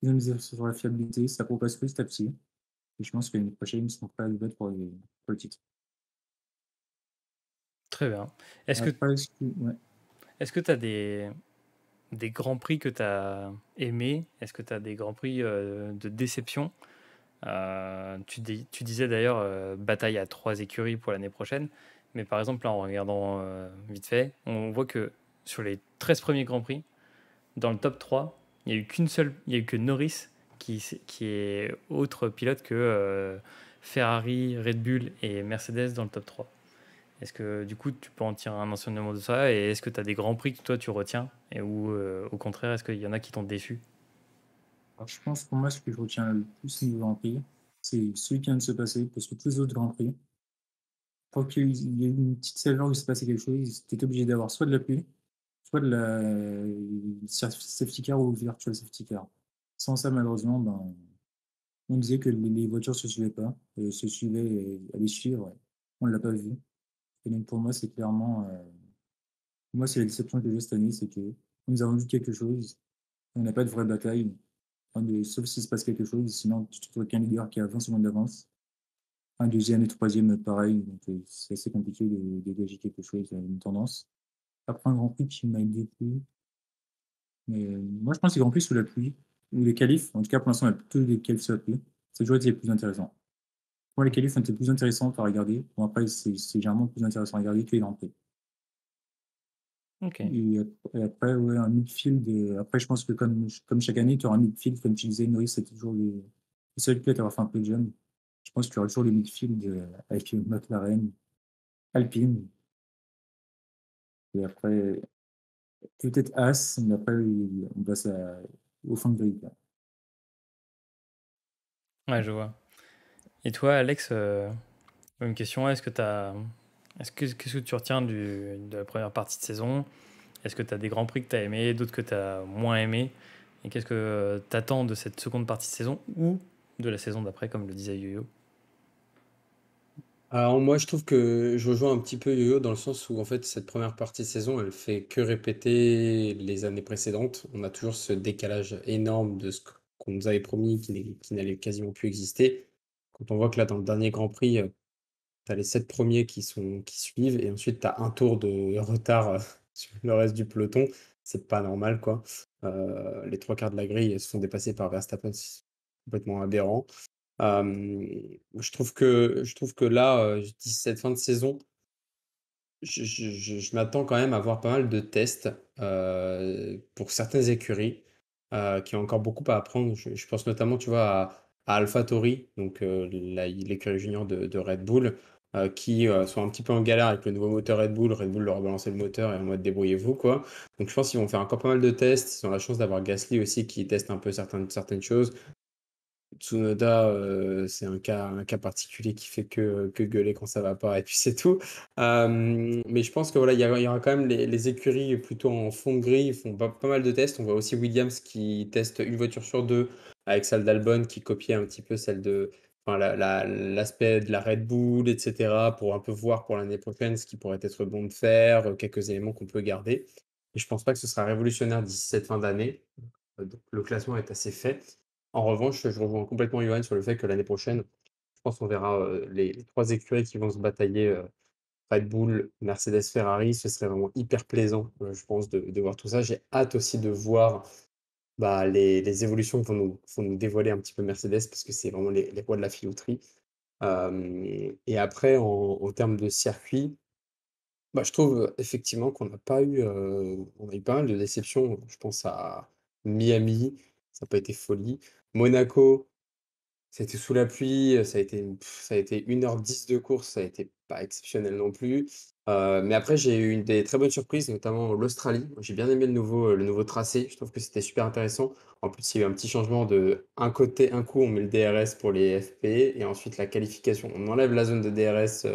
ils ont misé sur la fiabilité, ça progresse petit à petit. Et je pense que l'année prochaine, ils seront prêts à le battre pour le titre. très bien. Est-ce que Après, ouais. est-ce que tu as des grands prix que tu as aimés? Est-ce que tu as des grands prix de déception? Tu disais d'ailleurs bataille à 3 écuries pour l'année prochaine, mais par exemple, là, en regardant vite fait, on voit que sur les 13 premiers grands prix, dans le top 3, il n'y a eu il y a eu que Norris qui est autre pilote que Ferrari, Red Bull et Mercedes dans le top 3. Est-ce que du coup tu peux en tirer un enseignement de ça et est-ce que tu as des grands prix que toi tu retiens et ou au contraire est-ce qu'il y en a qui t'ont déçu? Alors, je pense pour moi, ce que je retiens le plus niveau Grand Prix, c'est celui qui vient de se passer, parce que tous les autres Grands Prix, tant qu'il y a eu une petite saveur où il se passait quelque chose, tu étais obligé d'avoir soit de la pluie, soit de la safety car ou virtual safety car. Sans ça, malheureusement, ben, on disait que les voitures se suivaient pas, se suivaient et allaient suivre. Ouais. On ne l'a pas vu. Et donc pour moi, c'est clairement, moi, c'est la déception que j'ai cette année, c'est que on nous a vendu quelque chose, on n'a pas de vraie bataille, sauf s'il se passe quelque chose, sinon tu te trouves qu'un leader qui a 20 secondes d'avance, un deuxième et troisième pareil, donc c'est assez compliqué de dégager quelque chose, une tendance. Après un Grand Prix qui m'a déplu, mais moi je pense que les Grands Prix sous la pluie, ou les qualifs, en tout cas pour l'instant on a plutôt des qualifs sous la pluie, c'est toujours été les plus intéressant. Moi les qualifs ont été plus intéressants à regarder, bon après c'est généralement plus intéressant à regarder que les Grands Prix. Ok. Et après, ouais, un midfield. Après, je pense que comme chaque année, tu auras un midfield, comme tu disais, Norris, c'est toujours le seul pilote à avoir fait un peu de jeune. Je pense qu'il y aura toujours le midfield avec McLaren, Alpine, et après, peut-être As, mais après, on passe au fond de grille, quoi. Ouais, je vois. Et toi, Alex, une question, qu'est-ce que tu retiens de la première partie de saison? Est-ce que tu as des grands prix que tu as aimés, d'autres que tu as moins aimés? Et qu'est-ce que tu attends de cette seconde partie de saison ou de la saison d'après, comme le disait Yo-Yo? Alors moi, je trouve que je rejoins un petit peu Yo-Yo dans le sens où en fait cette première partie de saison, elle fait que répéter les années précédentes. On a toujours ce décalage énorme de ce qu'on nous avait promis qui n'allait quasiment plus exister. Quand on voit que là, dans le dernier Grand Prix, tu as les 7 premiers qui suivent et ensuite tu as un tour de retard sur le reste du peloton, c'est pas normal quoi. Les 3 quarts de la grille se font dépasser par Verstappen, c'est complètement aberrant. Je trouve que là, d'ici cette fin de saison, je m'attends quand même à voir pas mal de tests, pour certaines écuries, qui ont encore beaucoup à apprendre. Je pense notamment, tu vois, à AlphaTauri, donc l'écurie junior de Red Bull, qui, sont un petit peu en galère avec le nouveau moteur Red Bull. Red Bull leur a balancé le moteur et en mode débrouillez-vous, quoi. Donc je pense qu'ils vont faire encore pas mal de tests. Ils ont la chance d'avoir Gasly aussi qui teste un peu certaines choses. Tsunoda, c'est un cas particulier qui fait que gueuler quand ça va pas et puis c'est tout. Mais je pense que voilà, il y aura quand même les écuries plutôt en fond de grille, ils font pas mal de tests. On voit aussi Williams qui teste une voiture sur 2 avec celle d'Albon qui copie un petit peu celle de enfin l'aspect de la Red Bull et cetera pour un peu voir pour l'année prochaine ce qui pourrait être bon de faire, quelques éléments qu'on peut garder. Et je pense pas que ce sera révolutionnaire d'ici cette fin d'année. Donc le classement est assez fait. En revanche, je rejoins complètement Johan sur le fait que l'année prochaine, je pense qu'on verra, les 3 écuries qui vont se batailler, Red Bull, Mercedes, Ferrari. Ce serait vraiment hyper plaisant, je pense de voir tout ça. J'ai hâte aussi de voir, bah, les évolutions que vont nous dévoiler un petit peu Mercedes parce que c'est vraiment les rois de la filouterie. Et après en termes de circuit, bah, je trouve, effectivement qu'on n'a pas eu, on a eu pas mal de déceptions. Je pense à Miami, ça a pas été folie. Monaco, ça a été sous la pluie, ça a été 1h10 de course, ça a été pas exceptionnel non plus. Mais après j'ai eu des très bonnes surprises, notamment l'Australie. J'ai bien aimé le nouveau tracé, je trouve que c'était super intéressant. En plus, il y a eu un petit changement de un coup on met le DRS pour les FP et ensuite la qualification, on enlève la zone de DRS,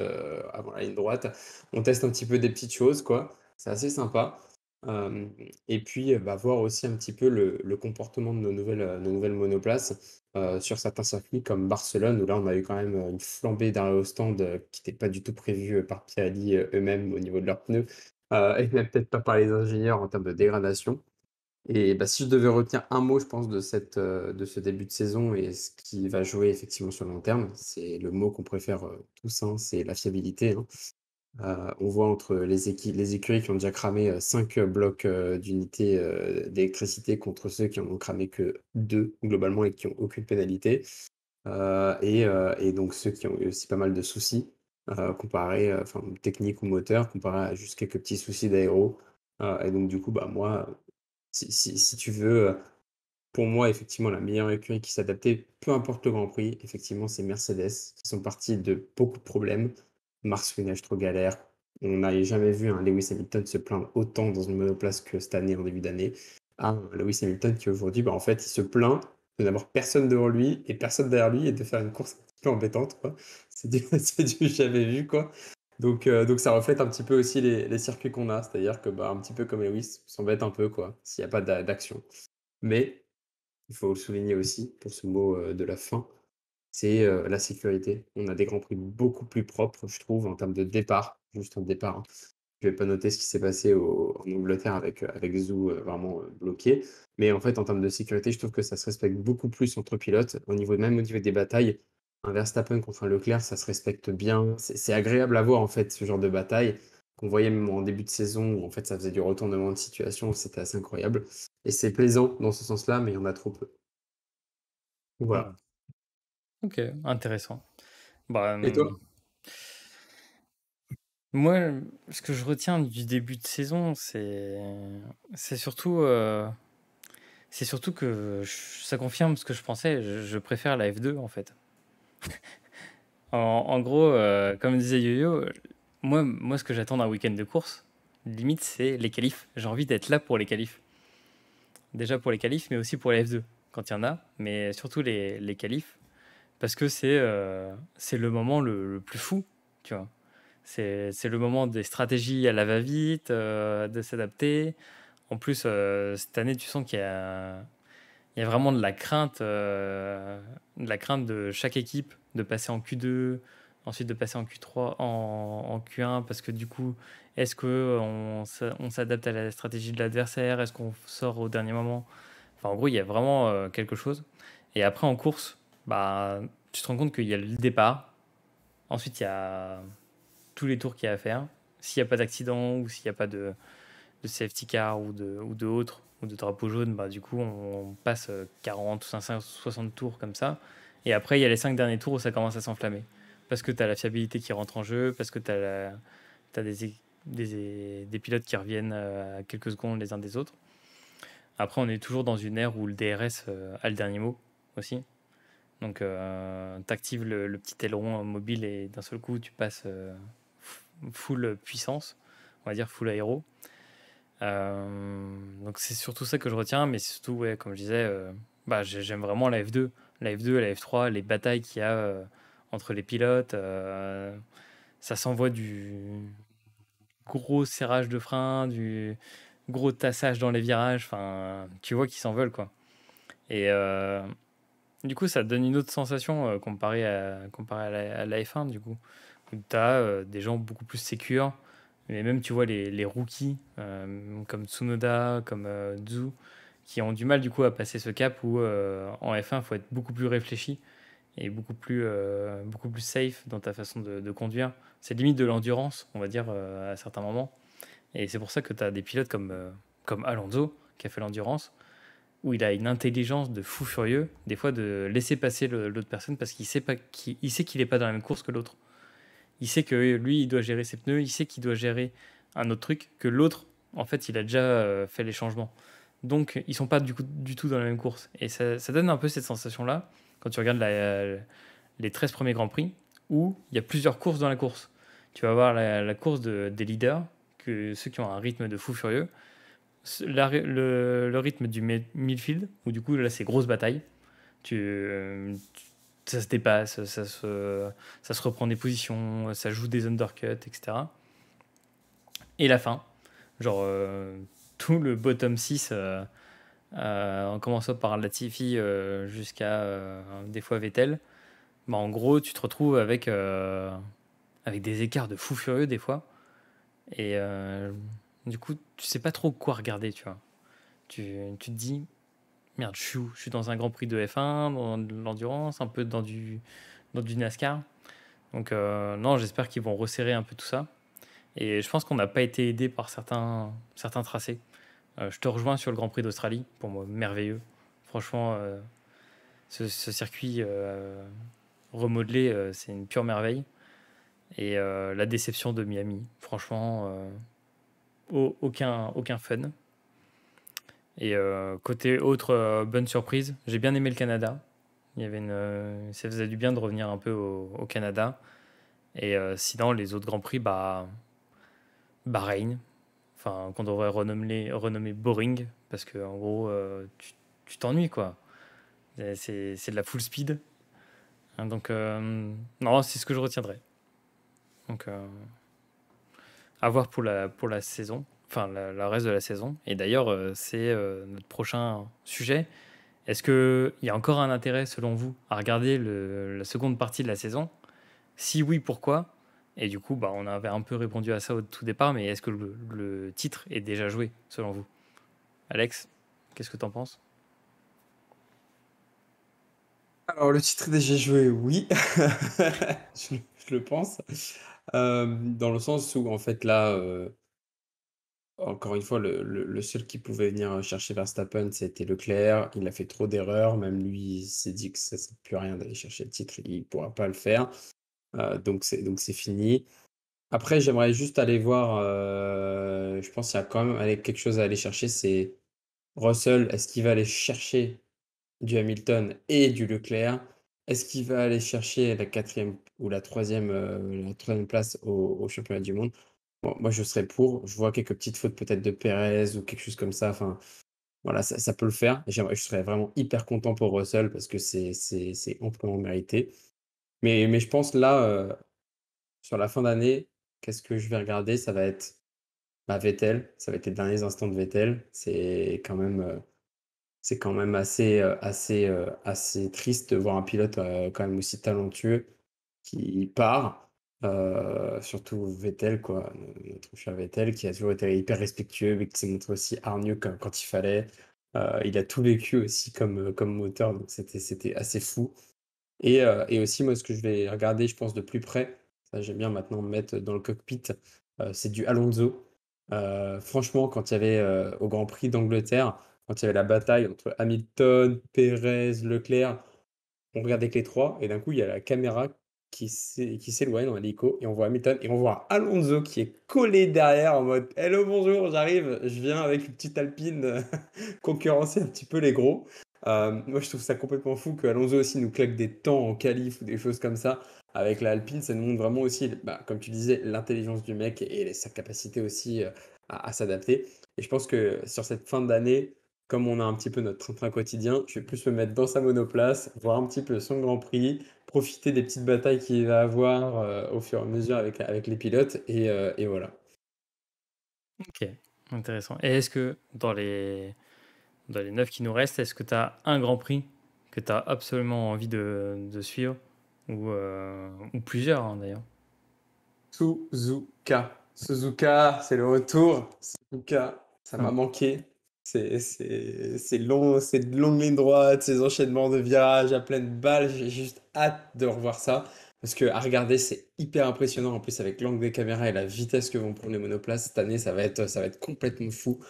avant la ligne droite. On teste un petit peu des petites choses quoi, c'est assez sympa. Hem et puis, bah, voir aussi un petit peu le comportement de nos nouvelles monoplaces sur certains circuits comme Barcelone, où là, on a eu quand même, une flambée d'arrêt au stand, qui n'était pas du tout prévue, par Pirelli, eux-mêmes au niveau de leurs pneus, et même peut-être pas par les ingénieurs en termes de dégradation. Et bah, si je devais retenir un mot, je pense, de ce début de saison et ce qui va jouer effectivement sur le long terme, c'est le mot qu'on préfère, tous, hein, c'est la fiabilité, hein. On voit entre les écuries qui ont déjà cramé 5 blocs d'unités d'électricité contre ceux qui en ont cramé que 2 globalement et qui ont aucune pénalité. Et donc ceux qui ont eu aussi pas mal de soucis, comparé, enfin techniques ou moteurs, comparé à juste quelques petits soucis d'aéro. Et donc du coup, bah, moi, si tu veux, pour moi, effectivement, la meilleure écurie qui s'adaptait, peu importe le Grand Prix, effectivement, c'est Mercedes, qui sont partis de beaucoup de problèmes. Marsouinage trop galère. On n'a jamais vu un Lewis Hamilton se plaindre autant dans une monoplace que cette année, en début d'année. Un Lewis Hamilton qui aujourd'hui, bah, en fait, il se plaint de n'avoir personne devant lui et personne derrière lui et de faire une course un petit peu embêtante, quoi. C'est du, c'est du jamais vu, quoi. Donc ça reflète un petit peu aussi les circuits qu'on a, c'est-à-dire que bah, un petit peu comme Lewis, on s'embête un peu, quoi, s'il n'y a pas d'action. Mais il faut le souligner aussi, pour ce mot de la fin, c'est la sécurité. On a des grands prix beaucoup plus propres, je trouve, en termes de départ, juste en départ, hein. Je vais pas noter ce qui s'est passé en Angleterre avec Zhou vraiment bloqué. Mais en fait, en termes de sécurité, je trouve que ça se respecte beaucoup plus entre pilotes. Même au niveau des batailles, un Verstappen contre un Leclerc, ça se respecte bien. C'est agréable à voir, en fait, ce genre de bataille qu'on voyait même en début de saison, où en fait, ça faisait du retournement de situation. C'était assez incroyable. Et c'est plaisant dans ce sens-là, mais il y en a trop peu. Hmm. Voilà. Ok, intéressant. Bah, Et toi? moi, ce que je retiens du début de saison, c'est surtout, c'est surtout que ça confirme ce que je pensais. Je préfère la F2 en fait. En gros, comme disait Yo-Yo, moi, ce que j'attends d'un week-end de course, limite, c'est les qualifs. J'ai envie d'être là pour les qualifs. Déjà pour les qualifs, mais aussi pour la F2, quand il y en a, mais surtout les qualifs, parce que c'est le moment le plus fou, tu vois. C'est le moment des stratégies à la va-vite, de s'adapter. En plus, cette année, tu sens qu'il y a vraiment de la crainte de chaque équipe de passer en Q2, ensuite de passer en Q3, en Q1, parce que du coup, est-ce on s'adapte à la stratégie de l'adversaire? Est-ce qu'on sort au dernier moment? Enfin, en gros, il y a vraiment quelque chose. Et après, en course, bah, tu te rends compte qu'il y a le départ. Ensuite, il y a tous les tours qu'il y a à faire. S'il n'y a pas d'accident ou s'il n'y a pas de safety car ou de autres, ou de drapeau jaune, bah, du coup, on passe 40 ou 50, 60 tours comme ça. Et après, il y a les 5 derniers tours où ça commence à s'enflammer. Parce que tu as la fiabilité qui rentre en jeu, parce que tu as, des pilotes qui reviennent à quelques secondes les uns des autres. Après, on est toujours dans une ère où le DRS a le dernier mot aussi. Donc, tu actives le petit aileron mobile et d'un seul coup, tu passes full puissance, on va dire full aéro. Donc, c'est surtout ça que je retiens, mais c'est surtout, ouais, comme je disais, bah, j'aime vraiment la F2. La F2, la F3, les batailles qu'il y a entre les pilotes, ça s'envoie du gros serrage de frein, du gros tassage dans les virages. Enfin, tu vois qu'ils s'en veulent, quoi. Et du coup, ça donne une autre sensation comparé à la F1, du coup. Où tu as des gens beaucoup plus sécures. Mais même, tu vois, les rookies, comme Tsunoda, comme Zhu, qui ont du mal, du coup, à passer ce cap où, en F1, il faut être beaucoup plus réfléchi et beaucoup plus safe dans ta façon de conduire. C'est limite de l'endurance, on va dire, à certains moments. Et c'est pour ça que tu as des pilotes comme Alonso, qui a fait l'endurance, où il a une intelligence de fou furieux, des fois de laisser passer l'autre personne parce il sait qu'il n'est pas dans la même course que l'autre. Il sait que lui, il doit gérer ses pneus, il sait qu'il doit gérer un autre truc, que l'autre, en fait, il a déjà fait les changements. Donc, ils sont pas du tout dans la même course. Et ça donne un peu cette sensation-là, quand tu regardes les 13 premiers Grands Prix, où il y a plusieurs courses dans la course. Tu vas voir la course des leaders, ceux qui ont un rythme de fou furieux, le rythme du midfield, où du coup, là, c'est grosse bataille. Ça se dépasse, ça se reprend des positions, ça joue des undercuts, etc. Et la fin, genre tout le bottom 6, en commençant par Latifi jusqu'à des fois Vettel, bah, en gros, tu te retrouves avec des écarts de fou furieux des fois. Et du coup, tu sais pas trop quoi regarder, tu vois. Tu te dis, merde, je suis où? Je suis dans un Grand Prix de F1, dans de l'endurance, un peu dans du NASCAR. Donc non, j'espère qu'ils vont resserrer un peu tout ça. Et je pense qu'on n'a pas été aidé par certains tracés. Je te rejoins sur le Grand Prix d'Australie, pour moi, merveilleux. Franchement, ce circuit remodelé, c'est une pure merveille. Et la déception de Miami, franchement, aucun fun. Et côté autre bonne surprise, j'ai bien aimé le Canada. Ça faisait du bien de revenir un peu au Canada. Et sinon, les autres Grands Prix, Bahreïn, enfin, qu'on devrait renommer Boring, parce que en gros, tu t'ennuies, quoi. C'est de la full speed. Hein, donc, non, c'est ce que je retiendrai. Donc, à voir pour la saison, enfin, la reste de la saison. Et d'ailleurs, c'est notre prochain sujet. Est-ce qu'il y a encore un intérêt, selon vous, à regarder la seconde partie de la saison? Si oui, pourquoi? Et du coup, on avait un peu répondu à ça au tout départ, mais est-ce que le titre est déjà joué, selon vous? Alex, qu'est-ce que t'en penses? Alors, le titre est déjà joué, oui, je le pense. Dans le sens où, en fait, là, encore une fois, le seul qui pouvait venir chercher Verstappen, c'était Leclerc. Il a fait trop d'erreurs. Même lui, il s'est dit que ça ne sert plus à rien d'aller chercher le titre. Il ne pourra pas le faire. Donc c'est fini. Après, j'aimerais juste aller voir. Je pense qu'il y a quand même quelque chose à aller chercher. C'est Russell. Est-ce qu'il va aller chercher du Hamilton et du Leclerc? Est-ce qu'il va aller chercher la quatrième ou la troisième place au championnat du monde? Bon, moi, je serais pour. Je vois quelques petites fautes peut-être de Perez ou quelque chose comme ça. Enfin, voilà, ça peut le faire. Je serais vraiment hyper content pour Russell parce que c'est amplement mérité. Mais je pense là, sur la fin d'année, qu'est-ce que je vais regarder? Ça va être Vettel. Ça va être les derniers instants de Vettel. C'est quand même assez triste de voir un pilote quand même aussi talentueux qui part. Surtout Vettel, quoi, notre cher Vettel, qui a toujours été hyper respectueux, mais qui s'est montré aussi hargneux quand il fallait. Il a tout vécu aussi comme moteur, donc c'était assez fou. Et aussi, moi, ce que je vais regarder, je pense, de plus près, ça j'aime bien maintenant me mettre dans le cockpit, c'est du Alonso. Franchement, quand il y avait au Grand Prix d'Angleterre, quand il y avait la bataille entre Hamilton, Perez, Leclerc, on regardait que les trois, et d'un coup, il y a la caméra qui s'éloigne en hélico, et on voit Hamilton, et on voit Alonso qui est collé derrière en mode Hello, bonjour, j'arrive, je viens avec une petite Alpine concurrencer un petit peu les gros. Moi, je trouve ça complètement fou que Alonso aussi nous claque des temps en qualif ou des choses comme ça. Avec la Alpine, ça nous montre vraiment aussi, comme tu disais, l'intelligence du mec et sa capacité aussi à s'adapter. Et je pense que sur cette fin d'année, comme on a un petit peu notre train-train quotidien, je vais plus me mettre dans sa monoplace, voir un petit peu son Grand Prix, profiter des petites batailles qu'il va avoir au fur et à mesure avec les pilotes, et voilà. Ok, intéressant. Et est-ce que dans les 9 qui nous restent, est-ce que tu as un Grand Prix que tu as absolument envie de suivre ou plusieurs, hein, d'ailleurs? Suzuka, c'est le retour. Suzuka, ça m'a manqué. C'est long, c'est de longues lignes droites, ces enchaînements de virages à pleine balle. J'ai juste hâte de revoir ça. Parce que à regarder, c'est hyper impressionnant. En plus, avec l'angle des caméras et la vitesse que vont prendre les monoplaces cette année, ça va être complètement fou.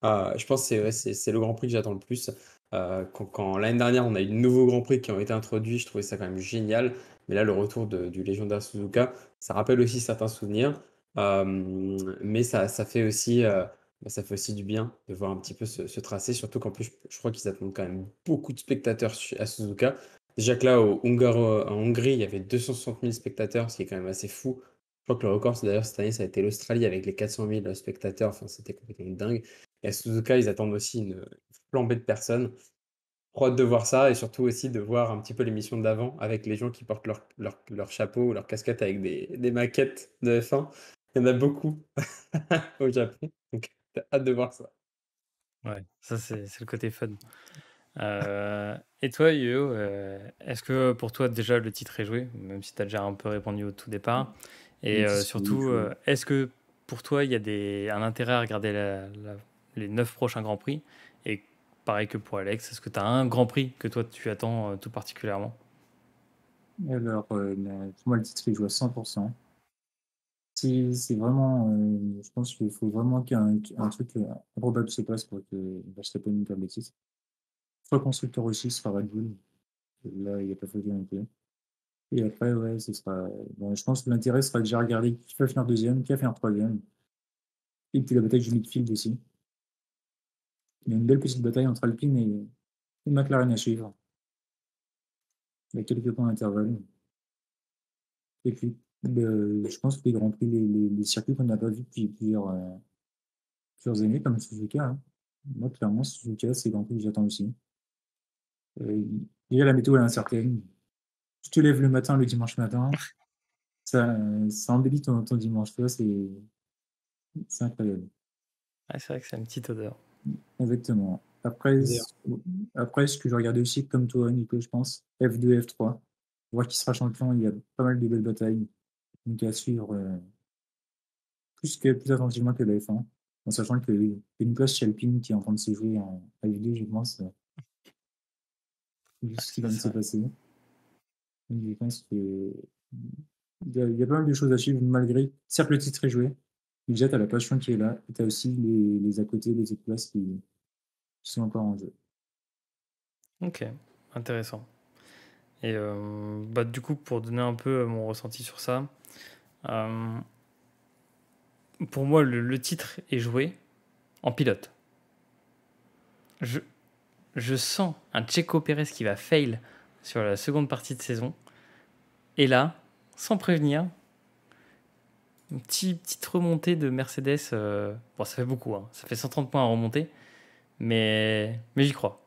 Je pense que c'est le Grand Prix que j'attends le plus. Quand l'année dernière, on a eu de nouveaux Grands Prix qui ont été introduits, je trouvais ça quand même génial. Mais là, le retour du légendaire Suzuka, ça rappelle aussi certains souvenirs. Mais ça fait aussi du bien de voir un petit peu ce tracé, surtout qu'en plus, je crois qu'ils attendent quand même beaucoup de spectateurs à Suzuka. Déjà que là, en Hongrie, il y avait 260 000 spectateurs, ce qui est quand même assez fou. Je crois que le record, d'ailleurs, cette année, ça a été l'Australie avec les 400 000 spectateurs. Enfin, c'était complètement dingue. Et à Suzuka, ils attendent aussi une flambée de personnes. Trop hâte de voir ça et surtout aussi de voir un petit peu l'émission d'avant avec les gens qui portent leur chapeau ou leur casquette avec des maquettes de F1. Il y en a beaucoup au Japon, donc t'as hâte de voir ça. Ouais, ça c'est le côté fun. Et toi, Yo, est-ce que pour toi déjà le titre est joué, même si tu as déjà un peu répondu au tout départ? Et Le titre est surtout, joué. est-ce que pour toi il y a un intérêt à regarder les 9 prochains Grands Prix? Et pareil que pour Alex, est-ce que tu as un Grand Prix que toi tu attends tout particulièrement? Alors, pour moi, le titre est joué à 100%. c'est vraiment, je pense qu'il faut vraiment qu'un truc improbable se passe pour que Verstappen perde le titre. Soit constructeur aussi, ce sera Red Bull. Là, il n'y a pas photo non plus. Et après, ouais, ce sera. Bon, je pense que l'intérêt sera déjà regarder qui va finir deuxième, qui va finir troisième. Et puis la bataille du midfield aussi. Il y a une belle petite bataille entre Alpine et McLaren à suivre. Il y a quelques points d'intervalle. Et puis, je pense que les Grands Prix, les circuits qu'on n'a pas vus depuis plusieurs années, comme Suzuka, hein. Moi, clairement, Suzuka, c'est les Grands Prix que j'attends aussi. Euh, Déjà, la météo est incertaine. Tu te lèves le matin, le dimanche matin, ça embellit ton dimanche. Tu vois, c'est incroyable. Ouais, c'est vrai que c'est une petite odeur. Exactement. Après, D'ailleurs, après, ce que je regardais aussi, comme toi, Nico, je pense, F2, F3. Voir qui sera champion, il y a pas mal de belles batailles. Donc à suivre plus attentivement que la F1. En sachant qu'il y a une place chez Alpine qui est en train de se jouer en F2, je pense, vu Ouais, ce qui ça, vient de c'est se vrai. passer. Donc, je pense que il y a pas mal de choses à suivre, malgré. Certes, le titre est joué. Mais déjà, tu as la passion qui est là. Et tu as aussi les à côté, les autres places qui sont encore en jeu. Ok, intéressant. Et bah, du coup, pour donner un peu mon ressenti sur ça, euh, pour moi, le titre est joué en pilote. Je, je sens un Checo Pérez qui va fail sur la seconde partie de saison. Et là, sans prévenir, une petite remontée de Mercedes. Bon, ça fait beaucoup, hein. Ça fait 130 points à remonter. Mais j'y crois.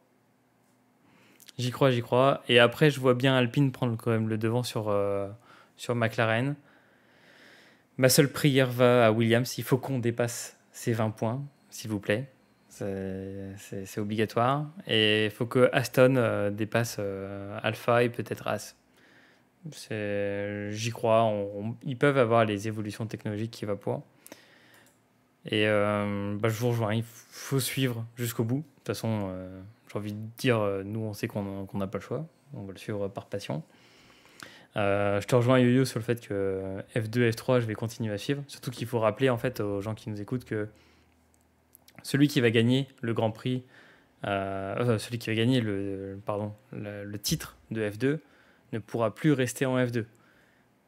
J'y crois, j'y crois. Et après, je vois bien Alpine prendre quand même le devant sur McLaren. Ma seule prière va à Williams. Il faut qu'on dépasse ces 20 points, s'il vous plaît. C'est obligatoire. Et il faut que Aston dépasse Alpha et peut-être As. J'y crois. Ils peuvent avoir les évolutions technologiques qui va pour. Et bah, je vous rejoins. Il faut suivre jusqu'au bout. De toute façon, j'ai envie de dire, nous, on sait qu'on n'a pas le choix. On va le suivre par passion. Je te rejoins, Yo-Yo, sur le fait que F2, F3, je vais continuer à suivre. Surtout qu'il faut rappeler en fait aux gens qui nous écoutent que celui qui va gagner le Grand Prix, celui qui va gagner le titre de F2 ne pourra plus rester en F2.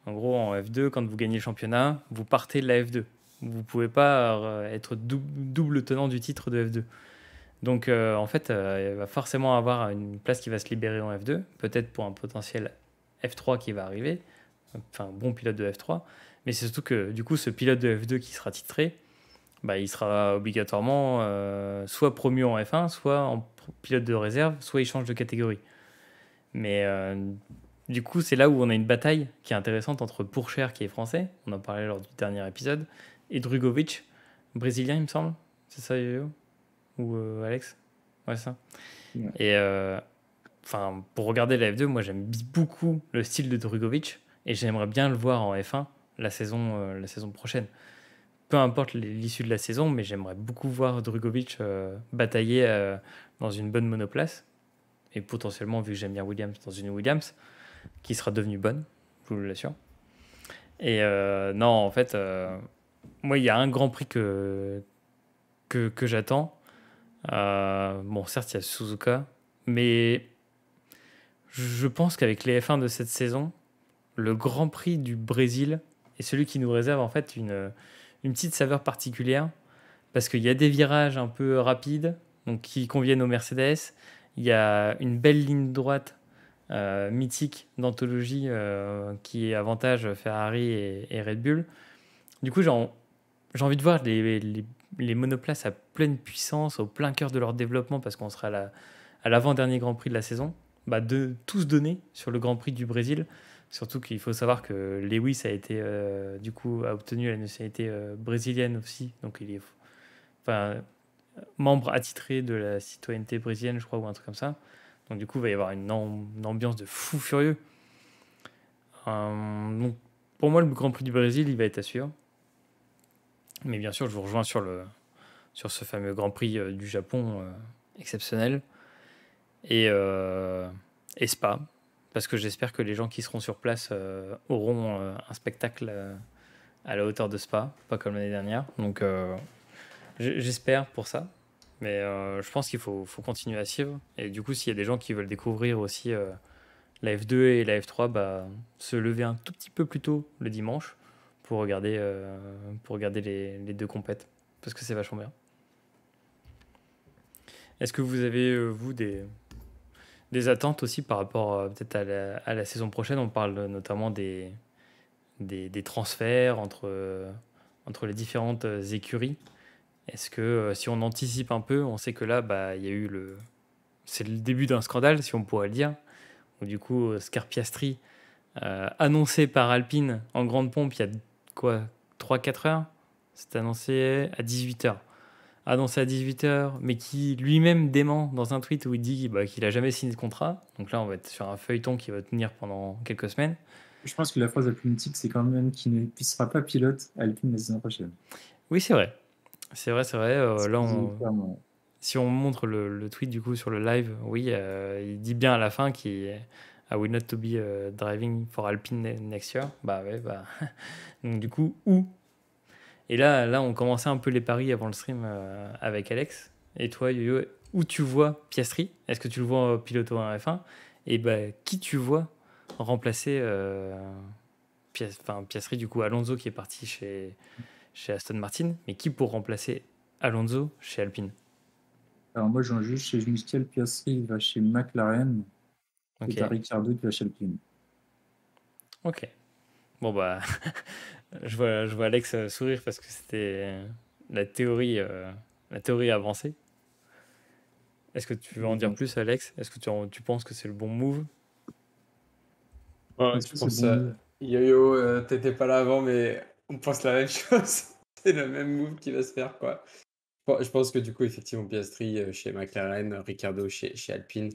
En gros, en F2, quand vous gagnez le championnat, vous partez de la F2. Vous ne pouvez pas être double tenant du titre de F2. Donc, en fait, il va forcément avoir une place qui va se libérer en F2, peut-être pour un potentiel F3 qui va arriver, enfin, un bon pilote de F3. Mais c'est surtout que, du coup, ce pilote de F2 qui sera titré, bah, il sera obligatoirement soit promu en F1, soit en pilote de réserve, soit il change de catégorie. Mais du coup, c'est là où on a une bataille qui est intéressante entre Pourcher, qui est français, on en parlait lors du dernier épisode, et Drugovic, brésilien, il me semble. C'est ça, Yo-Yo? Ou Alex? Ouais, c'est ça. Ouais. Et enfin, pour regarder la F2, moi j'aime beaucoup le style de Drugovic et j'aimerais bien le voir en F1 la saison prochaine. Peu importe l'issue de la saison, mais j'aimerais beaucoup voir Drugovic batailler dans une bonne monoplace et potentiellement, vu que j'aime bien Williams, dans une Williams qui sera devenue bonne, je vous l'assure. Et non, en fait, moi il y a un Grand Prix que j'attends. Bon, certes, il y a Suzuka, mais je pense qu'avec les F1 de cette saison, le Grand Prix du Brésil est celui qui nous réserve en fait une petite saveur particulière parce qu'il y a des virages un peu rapides donc qui conviennent aux Mercedes. Il y a une belle ligne droite mythique d'anthologie qui avantage Ferrari et Red Bull. Du coup, j'ai envie de voir les monoplaces à pleine puissance, au plein cœur de leur développement parce qu'on sera à l'avant-dernier Grand Prix de la saison. Bah, de tous donner sur le Grand Prix du Brésil. Surtout qu'il faut savoir que Lewis a obtenu la nationalité brésilienne aussi. Donc il est enfin, membre attitré de la citoyenneté brésilienne, je crois, ou un truc comme ça. Donc du coup, il va y avoir une ambiance de fou furieux. Donc, pour moi, le Grand Prix du Brésil, il va être à suivre. Mais bien sûr, je vous rejoins sur ce fameux Grand Prix du Japon exceptionnel. Et Spa, parce que j'espère que les gens qui seront sur place auront un spectacle à la hauteur de Spa, pas comme l'année dernière. Donc j'espère pour ça. Mais je pense qu'il faut continuer à suivre. Et du coup, s'il y a des gens qui veulent découvrir aussi la F2 et la F3, bah, se lever un tout petit peu plus tôt le dimanche pour regarder les deux compètes. Parce que c'est vachement bien. Est-ce que vous avez, vous, des attentes aussi par rapport peut-être à la saison prochaine? On parle notamment des transferts entre les différentes écuries. Est-ce que si on anticipe un peu, on sait que là, bah, il y a eu c'est le début d'un scandale, si on pourrait le dire, où du coup, Oscar Piastri, annoncé par Alpine en grande pompe il y a quoi, 3-4 heures, c'est annoncé à 18 heures. Annoncé à 18 heures, mais qui lui-même dément dans un tweet où il dit bah, qu'il a jamais signé de contrat. Donc là, on va être sur un feuilleton qui va tenir pendant quelques semaines. Je pense que la phrase la plus mythique, c'est quand même qu'il ne sera pas pilote à Alpine la saison prochaine. Oui, c'est vrai. C'est vrai, c'est vrai. Là, Clairement. si on montre le tweet du coup sur le live, oui, il dit bien à la fin qu'il I will not to be driving for Alpine next year. Bah ouais, bah. Donc du coup, où? Et là, on commençait un peu les paris avant le stream avec Alex. Et toi, Yo-Yo, où tu vois Piastri? Est-ce que tu le vois piloter en F1? Et bah, qui tu vois remplacer Piastri, du coup, Alonso qui est parti chez Aston Martin, mais qui pour remplacer Alonso chez Alpine? Alors moi, j'en juge chez Michel Piastri, il va chez McLaren, et Ok, t'as Ricciardo qui va chez Alpine. ok. Bon bah, je vois Alex sourire parce que c'était la théorie avancée. Est-ce que tu veux en dire Donc, plus, Alex? Est-ce que tu penses que c'est le bon move? Ouais, est-ce je que c'est pense, bon move? Yo-Yo, t'étais pas là avant, mais on pense la même chose. C'est le même move qui va se faire, quoi. Je pense que du coup, effectivement, Piastri chez McLaren, Ricciardo chez Alpine,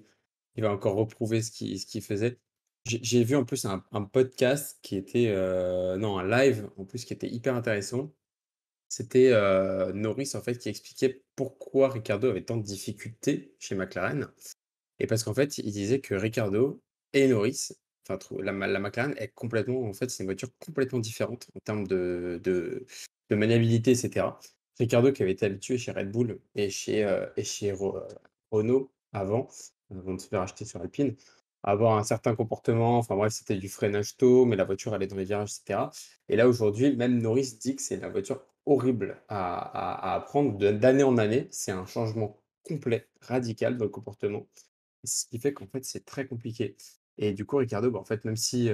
il va encore reprouver ce qu'il faisait. J'ai vu en plus un podcast qui était, non, un live en plus qui était hyper intéressant. C'était Norris en fait qui expliquait pourquoi Ricciardo avait tant de difficultés chez McLaren. Et parce qu'en fait, il disait que Ricciardo et Norris, enfin la McLaren est complètement, en fait, c'est une voiture complètement différente en termes de maniabilité, etc. Ricciardo qui avait été habitué chez Red Bull et chez Renault avant de se faire acheter sur Alpine, à avoir un certain comportement, enfin bref, c'était du freinage tôt, mais la voiture allait dans les virages, etc. Et là aujourd'hui, même Norris dit que c'est la voiture horrible à apprendre d'année en année. C'est un changement complet, radical dans le comportement. Et c'est ce qui fait qu'en fait, c'est très compliqué. Et du coup, Ricardo, bah, en fait, même si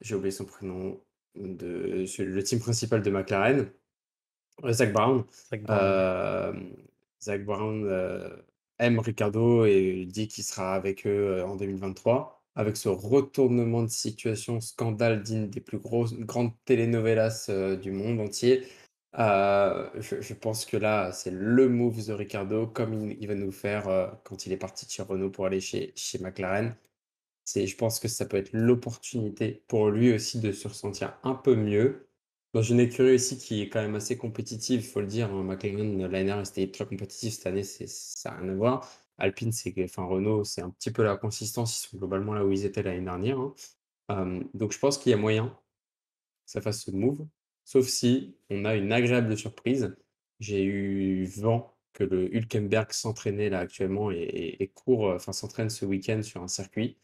j'ai oublié son prénom, le team principal de McLaren, Zak Brown, Zach Brown, ouais. Zak Brown aime Ricardo et dit qu'il sera avec eux en 2023. Avec ce retournement de situation, scandale digne des plus grandes telenovelas du monde entier, je pense que là, c'est le move de Ricardo, comme il va nous faire quand il est parti de chez Renault pour aller chez McLaren. Je pense que ça peut être l'opportunité pour lui aussi de se ressentir un peu mieux. Dans une écurie aussi qui est quand même assez compétitive, il faut le dire, hein, McLaren, l'année dernière, c'était très compétitif. Cette année, ça n'a rien à voir. Alpine, enfin Renault, c'est un petit peu la consistance. Ils sont globalement là où ils étaient l'année dernière, hein. Donc je pense qu'il y a moyen que ça fasse ce move. Sauf si on a une agréable surprise. J'ai eu vent que le Hülkenberg s'entraînait là actuellement et court, enfin s'entraîne ce week-end sur un circuit.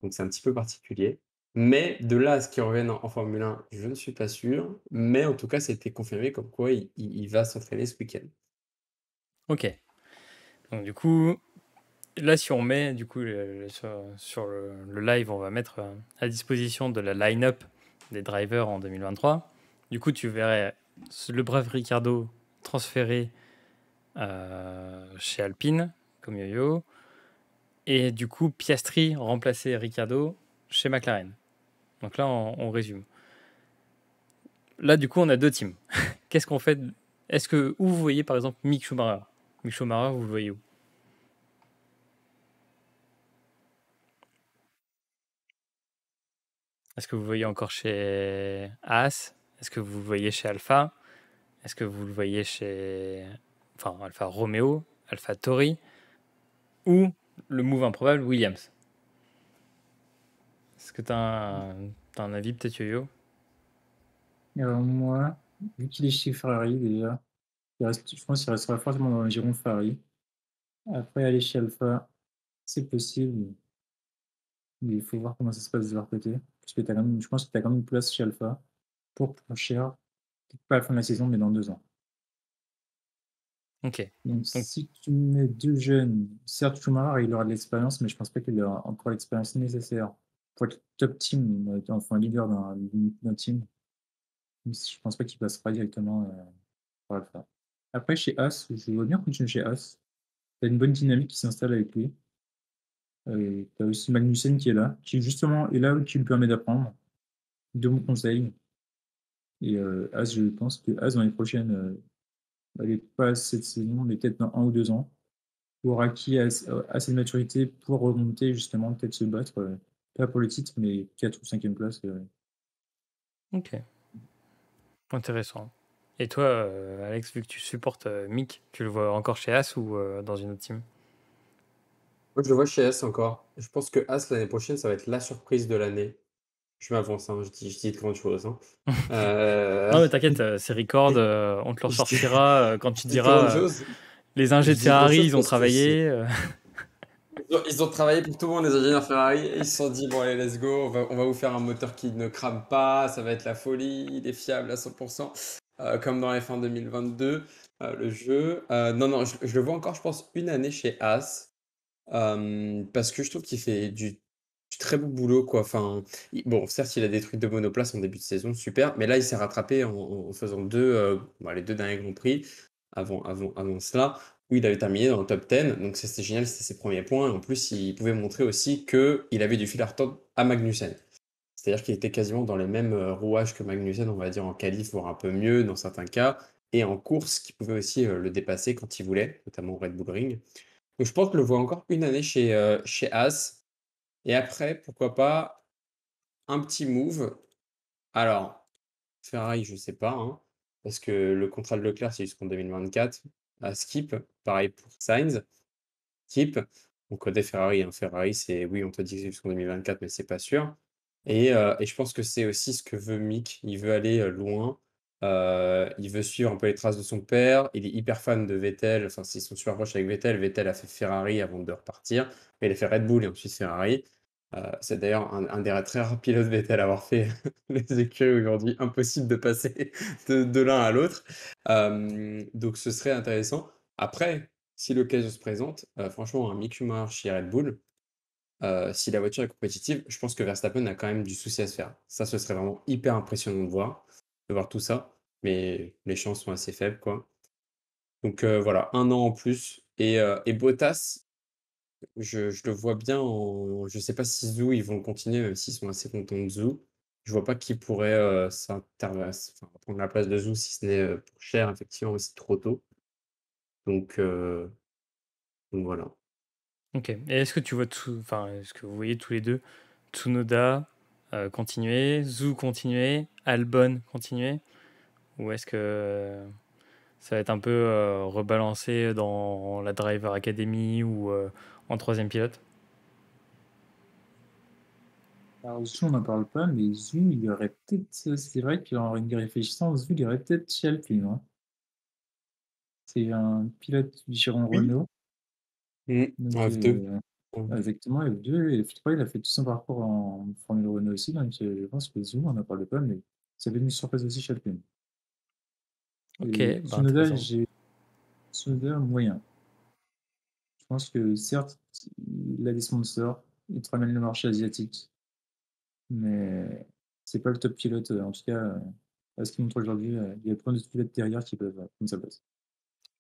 Donc c'est un petit peu particulier. Mais de là à ce qu'il revienne en Formule 1, je ne suis pas sûr. Mais en tout cas, c'était confirmé comme quoi il va s'entraîner ce week-end. Ok. Donc du coup, là, si on met du coup sur le live, on va mettre à disposition de la line-up des drivers en 2023. Du coup, tu verrais le brave Ricardo transféré chez Alpine, comme Yo-Yo. Et du coup, Piastri remplacer Ricardo chez McLaren. Donc là, on résume. Là, du coup, on a deux teams. Qu'est-ce qu'on fait? Où vous voyez par exemple Mick Schumacher? Mick Schumacher, vous le voyez où? Est-ce que vous le voyez encore chez Haas? Est-ce que vous le voyez chez Alpha? Est-ce que vous le voyez chez Alpha Romeo, Alpha Tauri ou le move improbable Williams? Est-ce que tu as T'as un avis peut-être, Yo-Yo? Alors moi, vu qu'il est chez Ferrari déjà, je pense qu'il restera forcément dans le giron Ferrari. Après, aller chez Alpha, c'est possible, mais il faut voir comment ça se passe de leur côté. Parce que je pense que tu as quand même une place chez Alpha pour pas cher, peut-être pas à la fin de la saison, mais dans 2 ans. Ok. Donc Donc, si tu mets 2 jeunes, certes Schumacher, il aura de l'expérience, mais je pense pas qu'il aura encore l'expérience nécessaire pour être top team, enfin leader d'un team. Je pense pas qu'il passera directement par Alpha. Après, chez As, je vois bien continuer chez As. Tu as une bonne dynamique qui s'installe avec lui. Tu as aussi Magnussen qui est là, qui justement est là où tu lui permets d'apprendre, de bons conseils. Et As, je pense que As, dans les prochaines, allez, pas cette saison, mais peut-être dans 1 ou 2 ans, aura acquis assez de maturité pour remonter, justement, peut-être se battre, pas pour le titre, mais 4 ou 5e place. ok. Intéressant. Et toi, Alex, vu que tu supportes Mick, tu le vois encore chez As ou dans une autre team? Moi, je le vois chez As encore. Je pense que As, l'année prochaine, ça va être la surprise de l'année. Je m'avance, hein, je dis de grandes choses. Hein. Non, mais t'inquiète, c'est record, on te le Je dis, ressortira quand tu je dis de grandes diras choses. les Je ingés de dis de grandes Ferrari, choses ils ont parce que c'est. travaillé. Ils ont travaillé pour tout le monde, les ingénieurs Ferrari, et ils se sont dit, bon allez, let's go, on va vous faire un moteur qui ne crame pas, ça va être la folie, il est fiable à 100%, comme dans F1 2022, le jeu. Non, non, je le vois encore, je pense, une année chez As, parce que je trouve qu'il fait du très beau boulot, quoi. Enfin, bon, certes, il a détruit 2 monoplaces en début de saison, super, mais là, il s'est rattrapé en faisant les 2 derniers Grands Prix avant cela, où il avait terminé dans le top 10. Donc, ça, c'était génial, c'était ses premiers points. Et en plus, il pouvait montrer aussi qu'il avait du fil à retordre à Magnussen. C'est-à-dire qu'il était quasiment dans les mêmes rouages que Magnussen, on va dire en qualif, voire un peu mieux dans certains cas, et en course, qui pouvait aussi le dépasser quand il voulait, notamment au Red Bull Ring. Donc, je pense que je le vois encore une année chez As. Et après, pourquoi pas un petit move. Alors, Ferrari, je sais pas, hein, parce que le contrat de Leclerc, c'est jusqu'en 2024. À Skip, pareil pour Sainz. Skip. Donc, côté Ferrari, hein, Ferrari, c'est oui, on te dit que c'est jusqu'en 2024, mais c'est pas sûr. Et je pense que c'est aussi ce que veut Mick. Il veut aller loin. Il veut suivre un peu les traces de son père. Il est hyper fan de Vettel. Enfin, ils sont super proches avec Vettel. Vettel a fait Ferrari avant de repartir. Mais il a fait Red Bull et ensuite Ferrari. C'est d'ailleurs un des très rares pilotes Vettel à avoir fait les écuries aujourd'hui. Impossible de passer de l'un à l'autre. Donc ce serait intéressant. Après, si l'occasion se présente, franchement, un Mick Schumacher chez Red Bull, si la voiture est compétitive, je pense que Verstappen a quand même du souci à se faire. Ça, ce serait vraiment hyper impressionnant de voir tout ça. Mais les chances sont assez faibles, quoi. Donc voilà, 1 an en plus. Et Bottas, je le vois bien en. Je sais pas si Zou, ils vont le continuer, même s'ils sont assez contents de Zou. Je vois pas qui pourrait prendre la place de Zou, si ce n'est pour cher, effectivement, mais c'est trop tôt. Donc, euh, donc voilà. Ok. Et est-ce que tu vois enfin, est-ce que vous voyez tous les deux Tsunoda continuer, Zhou continuer, Albon continuer, ou est-ce que ça va être un peu rebalancé dans la Driver Academy ou en troisième pilote? Alors, Zhu, on n'en parle pas, mais Zhu, il y aurait peut-être. C'est vrai qu'en y réfléchissant, Zhu, il y aurait peut-être chez Alpine, hein. C'est un pilote du giron Oui. Renault. Donc, En F2. exactement, F2 et F3, il a fait tout son parcours en Formule Renault aussi. Donc, je pense que Zhu, on n'en parle pas, mais ça fait une surprise aussi chez Alpine. Ok, Et bah intéressant. Tsunoda moyen. Je pense que certes, il a des sponsors, il te ramène le marché asiatique, mais c'est pas le top pilote. En tout cas, à ce qu'il montre aujourd'hui, il y a plein de pilotes derrière qui peuvent prendre sa place.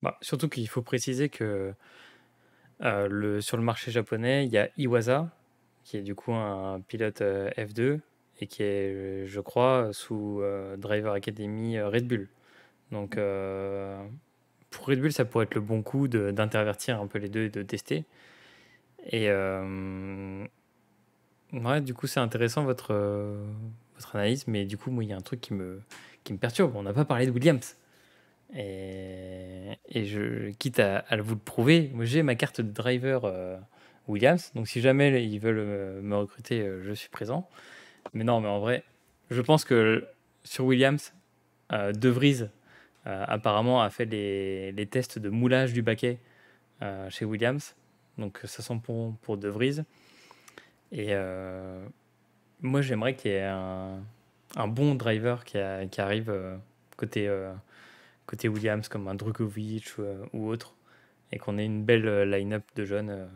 Bah, surtout qu'il faut préciser que sur le marché japonais, il y a Iwasa, qui est du coup un pilote F2 et qui est, je crois, sous Driver Academy Red Bull. Donc pour Red Bull, ça pourrait être le bon coup d'intervertir un peu les deux et de tester. Et ouais, du coup, c'est intéressant votre analyse, mais du coup, moi, il y a un truc qui me perturbe. On n'a pas parlé de Williams. Et quitte à vous le prouver, moi j'ai ma carte de driver Williams, donc si jamais ils veulent me recruter, je suis présent. Mais non, mais en vrai, je pense que sur Williams, De Vries apparemment a fait les tests de moulage du baquet chez Williams. Donc ça sent pour De Vries. Et moi, j'aimerais qu'il y ait un bon driver qui arrive côté, côté Williams, comme un Drugovic ou autre, et qu'on ait une belle line-up de jeunes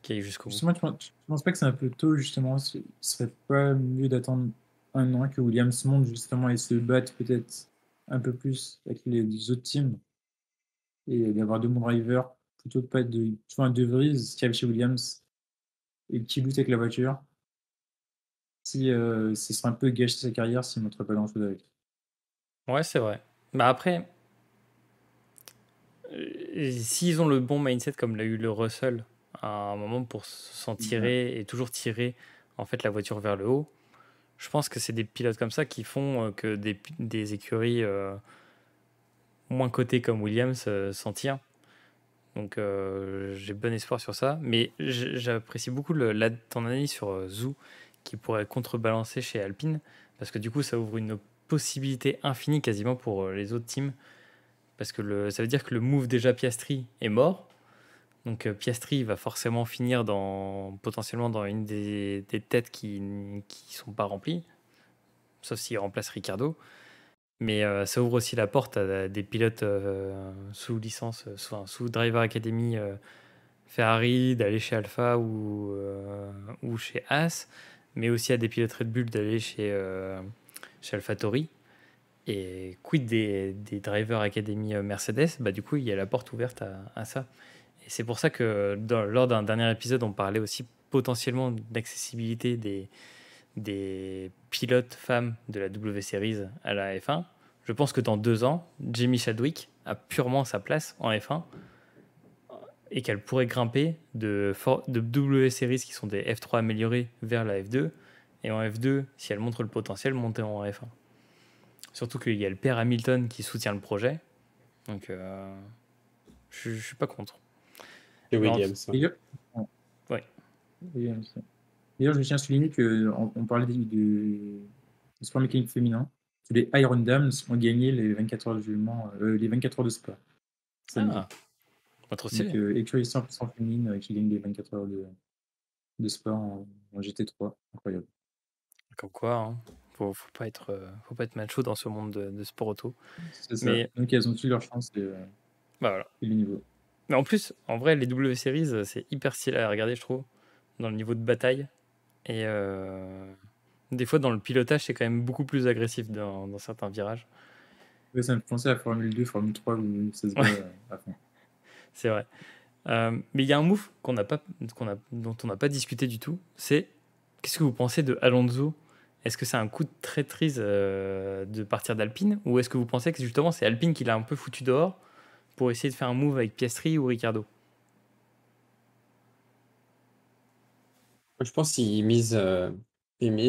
qui aille jusqu'au bout. Justement, tu penses pas que c'est un peu tôt, justement? Ce serait pas mieux d'attendre un an que Williams monte, justement, et se batte peut-être un peu plus avec les autres teams et d'avoir deux bons drivers plutôt que pas de. Tu vois, un De Vries qui arrive chez Williams et qui lutte avec la voiture. Si ce serait un peu gâcher sa carrière s'il ne montre pas grand-chose avec. Ouais, c'est vrai. Bah après, s'ils ont le bon mindset comme l'a eu le Russell à un moment pour s'en Ouais. tirer et toujours tirer en fait la voiture vers le haut, je pense que c'est des pilotes comme ça qui font que des écuries moins cotées comme Williams s'en tirent. Donc j'ai bon espoir sur ça. Mais j'apprécie beaucoup ton analyse sur Zhou qui pourrait contrebalancer chez Alpine parce que du coup ça ouvre une possibilité infinie quasiment pour les autres teams. Parce que ça veut dire que le move déjà Piastri est mort. Donc Piastri va forcément finir potentiellement dans une des têtes qui ne sont pas remplies, sauf s'il remplace Ricardo. Mais ça ouvre aussi la porte à des pilotes sous licence, sous Driver Academy Ferrari, d'aller chez Alpha ou chez As, mais aussi à des pilotes Red Bull d'aller chez AlphaTauri. Et quid des Driver Academy Mercedes, bah, du coup, il y a la porte ouverte à ça. Et c'est pour ça que lors d'un dernier épisode, on parlait aussi potentiellement d'accessibilité des pilotes femmes de la W Series à la F1. Je pense que dans 2 ans, Jamie Chadwick a purement sa place en F1 et qu'elle pourrait grimper de W Series qui sont des F3 améliorés vers la F2. Et en F2, si elle montre le potentiel, monter en F1. Surtout qu'il y a le père Hamilton qui soutient le projet. Donc je ne suis pas contre. Et Mais Williams, ouais. D'ailleurs, ouais, ouais. Williams, ouais. D'ailleurs, je tiens à souligner qu'on parlait du sport mécanique féminin. Que les Iron Dames ont gagné les 24 heures de Mans, les 24 heures de Spa samedi. Ah, pas trop Donc, stylé. écurie 100% féminine qui gagne les 24 heures de Spa en GT3. Incroyable. Comme quoi, hein. Faut pas être macho dans ce monde de sport auto. C'est ça. Mais Donc, elles ont eu leur chance bah voilà. et le niveau. Mais en plus, en vrai, les W Series, c'est hyper stylé à regarder, je trouve, dans le niveau de bataille. Et des fois, dans le pilotage, c'est quand même beaucoup plus agressif dans certains virages. Ouais, ça me fait penser à Formule 2, Formule 3 où ça se bat Ouais, à fond. c'est vrai. Mais il y a un move dont on n'a pas discuté du tout. C'est qu'est-ce que vous pensez de Alonso? Est-ce que c'est un coup de traîtrise de partir d'Alpine ou est-ce que vous pensez que justement c'est Alpine qui l'a un peu foutu dehors pour essayer de faire un move avec Piastri ou Ricardo? Je pense il mise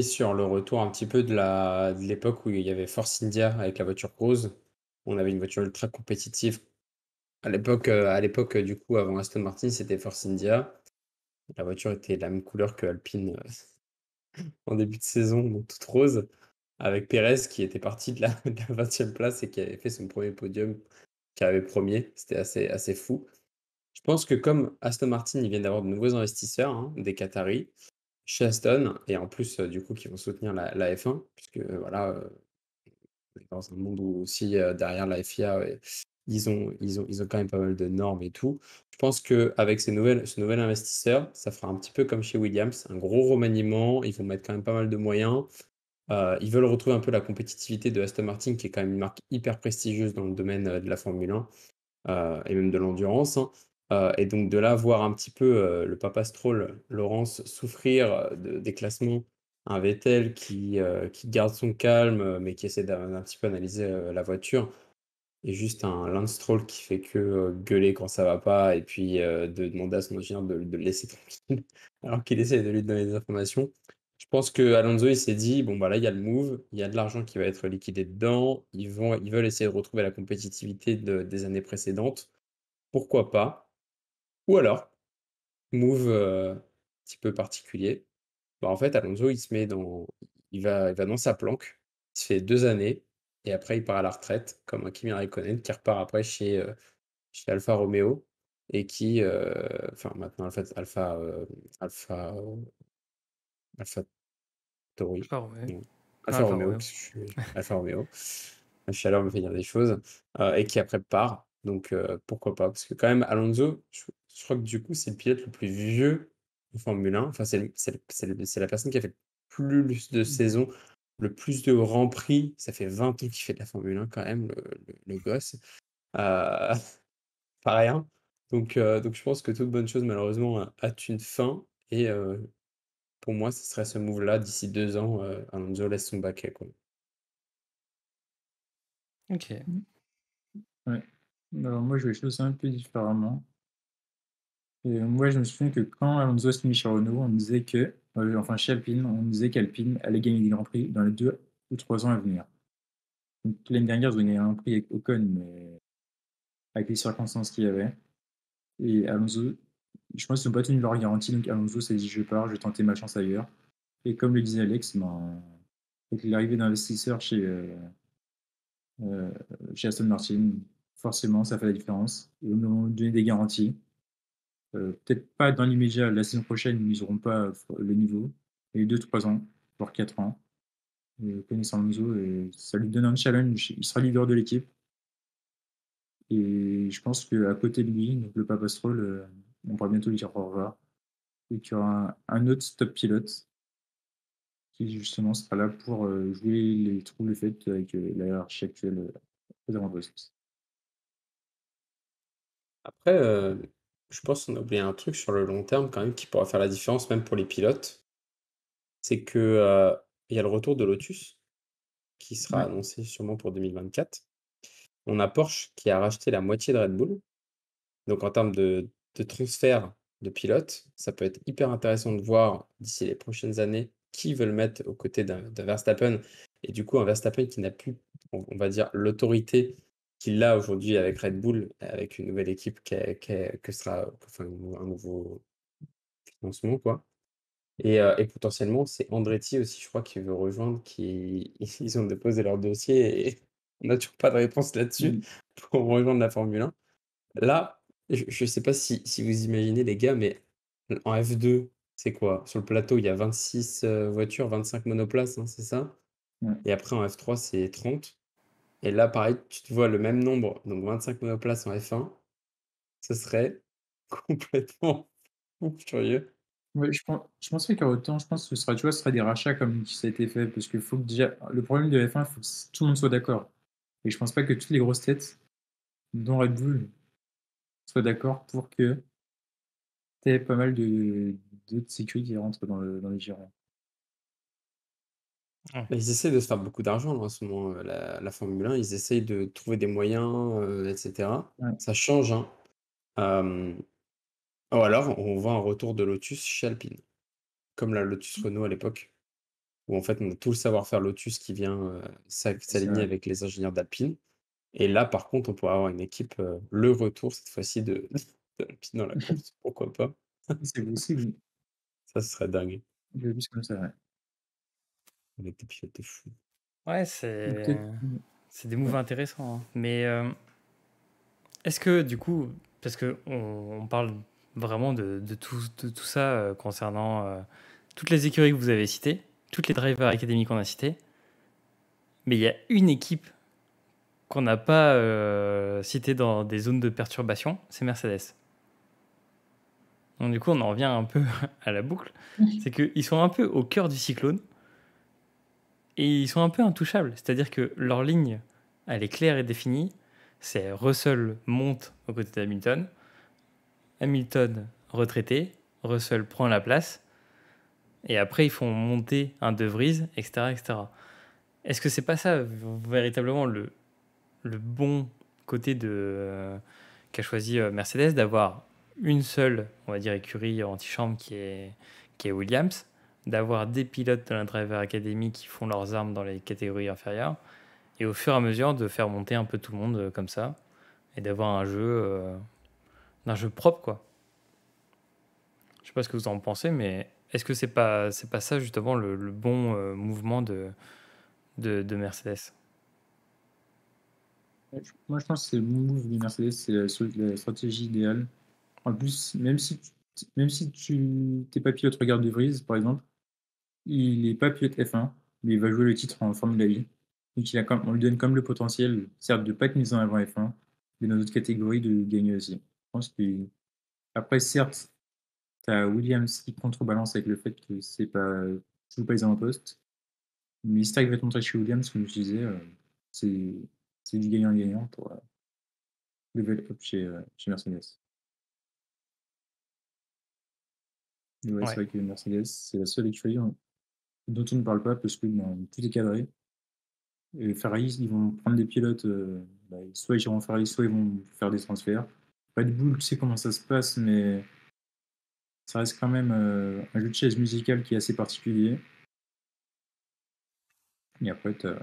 sur le retour un petit peu de l'époque où il y avait Force India avec la voiture rose. On avait une voiture ultra compétitive. À l'époque, du coup, avant Aston Martin, c'était Force India. La voiture était de la même couleur que Alpine en début de saison, donc toute rose, avec Pérez qui était parti de la 20e place et qui avait fait son premier podium, qui arrivait premier. C'était assez fou. Je pense que comme Aston Martin, ils viennent d'avoir de nouveaux investisseurs, hein, des Qataris, chez Aston, et en plus, du coup, qui vont soutenir la F1, puisque voilà, on est dans un monde où aussi derrière la FIA, ils ont quand même pas mal de normes et tout. Je pense qu'avec ce nouvel investisseur, ça fera un petit peu comme chez Williams, un gros remaniement. Ils vont mettre quand même pas mal de moyens. Ils veulent retrouver un peu la compétitivité de Aston Martin, qui est quand même une marque hyper prestigieuse dans le domaine de la Formule 1 et même de l'endurance, hein. Et donc de là, voir un petit peu le papa Stroll, Laurence, souffrir des classements, un Vettel qui garde son calme, mais qui essaie d'un petit peu analyser la voiture, et juste un Lance Stroll qui fait que gueuler quand ça va pas, et puis de demander à son ingénieur de le laisser tranquille, alors qu'il essaie de lui donner des informations. Je pense que Alonso, il s'est dit, bon, bah là, il y a le move, il y a de l'argent qui va être liquidé dedans, ils veulent essayer de retrouver la compétitivité des années précédentes. Pourquoi pas? Ou alors, move, petit peu particulier, Bah, en fait, Alonso, il va dans sa planque, il se fait 2 années et après il part à la retraite comme un Kimi Raikkonen qui repart après chez Alfa Romeo et enfin maintenant Alpha Tauri, Alfa Romeo. non, Ah, Alfa Alfa Romeo, Romeo. qu'est-ce que je suis Alfa Romeo. La chaleur me fait dire des choses, et qui après part, donc pourquoi pas? Parce que quand même Alonso, je crois que du coup, c'est le pilote le plus vieux en Formule 1. Enfin, c'est la personne qui a fait le plus de saisons, le plus de grands prix. Ça fait 20 ans qu'il fait de la Formule 1 quand même, le gosse, heu, pas rien. Donc je pense que toute bonne chose malheureusement a une fin et pour moi, ce serait ce move-là d'ici 2 ans, Alonso laisse son baquet, quoi. Ok. Ouais. Alors moi, je vais les choses un peu différemment. Et moi, je me souviens que quand Alonso s'est mis chez Renault, on disait enfin chez Alpine, on disait qu'Alpine allait gagner des Grands Prix dans les 2 ou 3 ans à venir. Donc, l'année dernière, ils ont gagné un prix avec Ocon, mais avec les circonstances qu'il y avait. Et Alonso, je pense qu'ils n'ont pas tenu leur garantie, donc Alonso s'est dit je pars, je vais tenter ma chance ailleurs. Et comme le disait Alex, avec l'arrivée d'investisseurs euh, chez Aston Martin, forcément, ça fait la différence. Ils nous ont donné des garanties. Peut-être pas dans l'immédiat, la saison prochaine, ils n'auront pas le niveau. Et 2 3 ans, voire 4 ans. Connaissant Alonso, ça lui donne un challenge. Il sera leader de l'équipe. Et je pense qu'à côté de lui, donc le Papa Stroll, on pourra bientôt lui dire au revoir. Et qu'il y aura un autre top pilote qui justement sera là pour jouer les troubles faits avec la hiérarchie actuelle aux avant-postes. Après, je pense qu'on a oublié un truc sur le long terme quand même qui pourra faire la différence même pour les pilotes. C'est que, il y a le retour de Lotus qui sera Ouais, annoncé sûrement pour 2024. On a Porsche qui a racheté la moitié de Red Bull. Donc en termes de transfert de pilotes, ça peut être hyper intéressant de voir d'ici les prochaines années qui veulent mettre aux côtés d'un Verstappen. Et du coup, un Verstappen qui n'a plus, on va dire, l'autorité qu'il a aujourd'hui avec Red Bull, avec une nouvelle équipe que sera, enfin, un nouveau financement, quoi. Et potentiellement, c'est Andretti aussi, je crois, qui veut rejoindre, ils ont déposé leur dossier et on n'a toujours pas de réponse là-dessus mm, pour rejoindre la Formule 1. Là, je sais pas si vous imaginez les gars, mais en F2, c'est quoi? Sur le plateau, il y a 26 voitures, 25 monoplaces, hein, c'est ça? ouais. Et après en F3, c'est 30. Et là, pareil, tu te vois le même nombre, donc 25 monoplaces en F1, ce serait complètement fou furieux. Ouais, je pense qu'il y aura autant, je pense que ce sera, tu vois, ce sera des rachats comme ça a été fait, parce que faut que déjà, le problème de F1, il faut que tout le monde soit d'accord. Et je pense pas que toutes les grosses têtes, dont Red Bull, soient d'accord pour que tu aies pas mal d'autres sécurités qui rentrent dans les girons. Ouais. Mais ils essaient de se faire beaucoup d'argent là, en ce moment, la Formule 1, ils essayent de trouver des moyens, et cetera. Ouais, Ça change, hein. Hem, ou alors on voit un retour de Lotus chez Alpine, comme la Lotus Renault à l'époque, où en fait on a tout le savoir-faire Lotus qui vient, c'est s'aligner vrai. avec les ingénieurs d'Alpine et là par contre on pourrait avoir une équipe, le retour cette fois-ci de d'Alpine dans la course, pourquoi pas? C'est possible. Ça ce serait dingue, Je l'ai vu comme ça, ouais. avec des pilotes de fou. Ouais, Ou peut-être. c'est des moves Ouais. intéressants, hein. Mais est-ce que du coup, parce que on parle vraiment de tout ça concernant toutes les écuries que vous avez citées, toutes les drivers académiques qu'on a citées, mais il y a une équipe qu'on n'a pas citée dans des zones de perturbation, c'est Mercedes. Donc du coup, on en revient un peu à la boucle. C'est qu'ils sont un peu au cœur du cyclone et ils sont un peu intouchables. C'est-à-dire que leur ligne, elle est claire et définie. C'est Russell monte aux côtés d'Hamilton. Hamilton retraité. Russell prend la place. Et après, ils font monter un De Vries, etc. etc. Est-ce que c'est pas ça véritablement le bon côté qu'a choisi Mercedes, d'avoir une seule, on va dire, écurie antichambre qui est Williams, d'avoir des pilotes de la Driver Academy qui font leurs armes dans les catégories inférieures, et au fur et à mesure de faire monter un peu tout le monde comme ça, et d'avoir un jeu propre, quoi. Je sais pas ce que vous en pensez, mais est-ce que c'est pas ça justement le bon mouvement de Mercedes? Moi, je pense que c'est le move de Mercedes, c'est la stratégie idéale. En plus, même si tu t'es pas pilote, regarde De Vries, par exemple, il est pas pilote F1, mais il va jouer le titre en Formule E. Donc on lui donne comme le potentiel, certes, de pas être mis en avant F1, mais dans d'autres catégories de gagner aussi. Je pense que après, certes, tu as Williams qui contrebalance avec le fait que c'est pas, tu joues pas les avant-postes, mais si tu arrives à te montrer chez Williams, comme je disais, c'est c'est du gagnant-gagnant pour level up chez Mercedes. Et ouais, c'est Ouais. vrai que Mercedes, c'est la seule écurie dont on ne parle pas parce que tout est cadré. Et Ferrari, ils vont prendre des pilotes, soit ils iront en Ferrari, soit ils vont faire des transferts. Red Bull, tu sais comment ça se passe, mais ça reste quand même un jeu de chaise musicale qui est assez particulier. Et après, tu as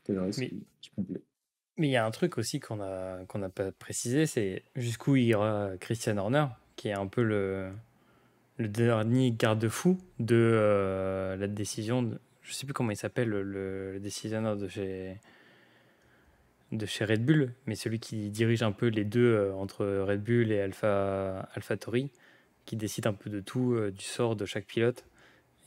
le reste Mais qui complète. mais il y a un truc aussi qu'on n'a pas précisé, c'est jusqu'où ira Christian Horner, qui est un peu le dernier garde-fou de la décision. Je sais plus comment il s'appelle, le décisionnaire de chez Red Bull, mais celui qui dirige un peu les deux entre Red Bull et AlphaTauri, qui décide un peu de tout, du sort de chaque pilote.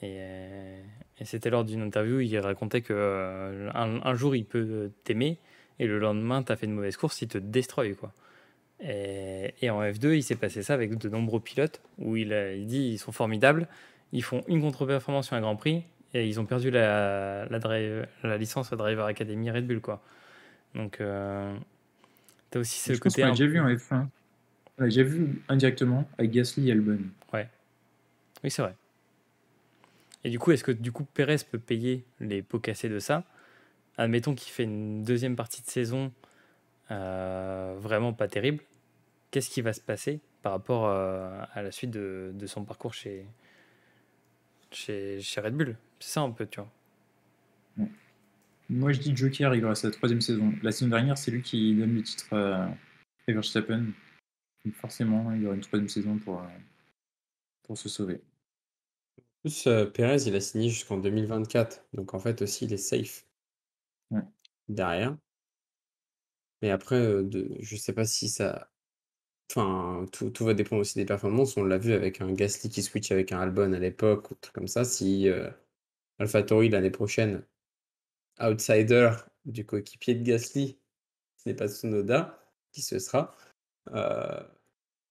Et c'était lors d'une interview, il racontait que un jour il peut t'aimer et le lendemain t'as fait une mauvaise course, il te destroy quoi. Et en F2, il s'est passé ça avec de nombreux pilotes où il dit ils sont formidables, ils font une contre-performance sur un Grand Prix et ils ont perdu la licence Driver Academy Red Bull quoi. Donc t'as aussi ce Je pense côté qu'on l'a un déjà peu. vu en F1. On l'a déjà vu indirectement avec Gasly et Albon. Ouais, oui c'est vrai. Et du coup, est-ce que du coup Perez peut payer les pots cassés de ça? Admettons qu'il fait une deuxième partie de saison vraiment pas terrible. Qu'est-ce qui va se passer par rapport à la suite de son parcours chez Red Bull? C'est ça un peu, tu vois. Ouais. Moi, je dis Joker, il aura sa troisième saison. La saison dernière, c'est lui qui donne le titre à Verstappen. Donc forcément, il y aura une troisième saison pour se sauver. En plus, Pérez, il a signé jusqu'en 2024, donc en fait aussi, il est safe Ouais. derrière. Mais après, je sais pas si ça enfin, tout va dépendre aussi des performances. On l'a vu avec un Gasly qui switch avec un Albon à l'époque ou truc comme ça. Si, AlphaTauri l'année prochaine, outsider du coéquipier de Gasly, ce n'est pas Tsunoda, qui ce sera, heu,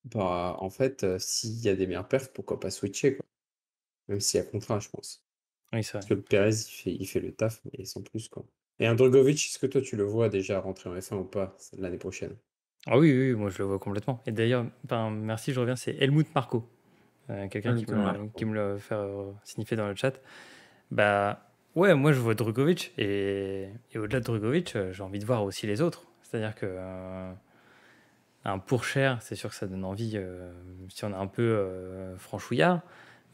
bah, en fait, s'il y a des meilleures perfs, pourquoi pas switcher, quoi? Même s'il y a contrat, je pense. Oui, c'est Parce vrai. que Pérez, il fait le taf, mais sans plus, quoi. Et un Drugovich, est-ce que toi, tu le vois déjà rentrer en F1 ou pas, l'année prochaine? Ah oui, oui, oui, moi je le vois complètement. Et d'ailleurs, enfin, merci, je reviens, c'est Helmut Marko, quelqu'un qui Exactement. me l'a fait signifier dans le chat. Bah ouais, moi je vois Drugovic et au-delà de Drugovic, j'ai envie de voir aussi les autres. C'est-à-dire que un Pourchaire, c'est sûr que ça donne envie si on est un peu franchouillard,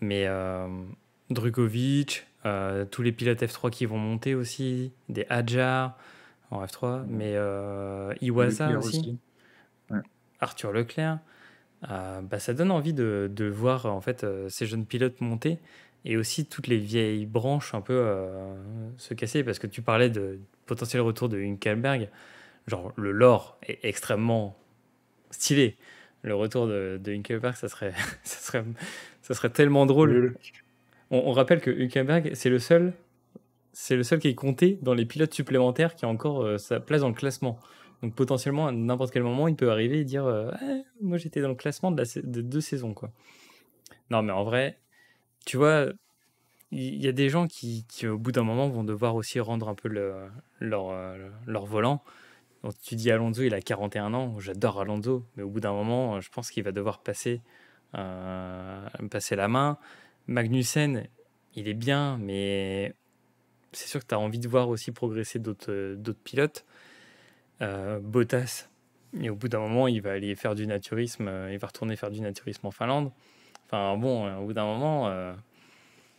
mais Drugovic, tous les pilotes F3 qui vont monter aussi, des Hadjar en F3, mais Iwasa Leclerc aussi, aussi. Ouais. Arthur Leclerc. Bah, ça donne envie de voir en fait ces jeunes pilotes monter et aussi toutes les vieilles branches un peu se casser parce que tu parlais de potentiel retour de Hülkenberg. Genre le lore est extrêmement stylé. Le retour de Hülkenberg, ça serait tellement drôle. Le On rappelle que Hülkenberg, c'est le seul qui est compté dans les pilotes supplémentaires qui a encore sa place dans le classement. Donc potentiellement, à n'importe quel moment, il peut arriver et dire ah, moi j'étais dans le classement de 2 saisons. Quoi. Non, mais en vrai, tu vois, il y a des gens qui, au bout d'un moment, vont devoir aussi rendre un peu leur volant. Donc, tu dis Alonso, il a 41 ans. J'adore Alonso, mais au bout d'un moment, je pense qu'il va devoir passer la main. Magnussen, il est bien, mais c'est sûr que tu as envie de voir aussi progresser d'autres pilotes. Bottas, et au bout d'un moment, il va aller faire du naturisme, il va retourner faire du naturisme en Finlande. Enfin bon, au bout d'un moment,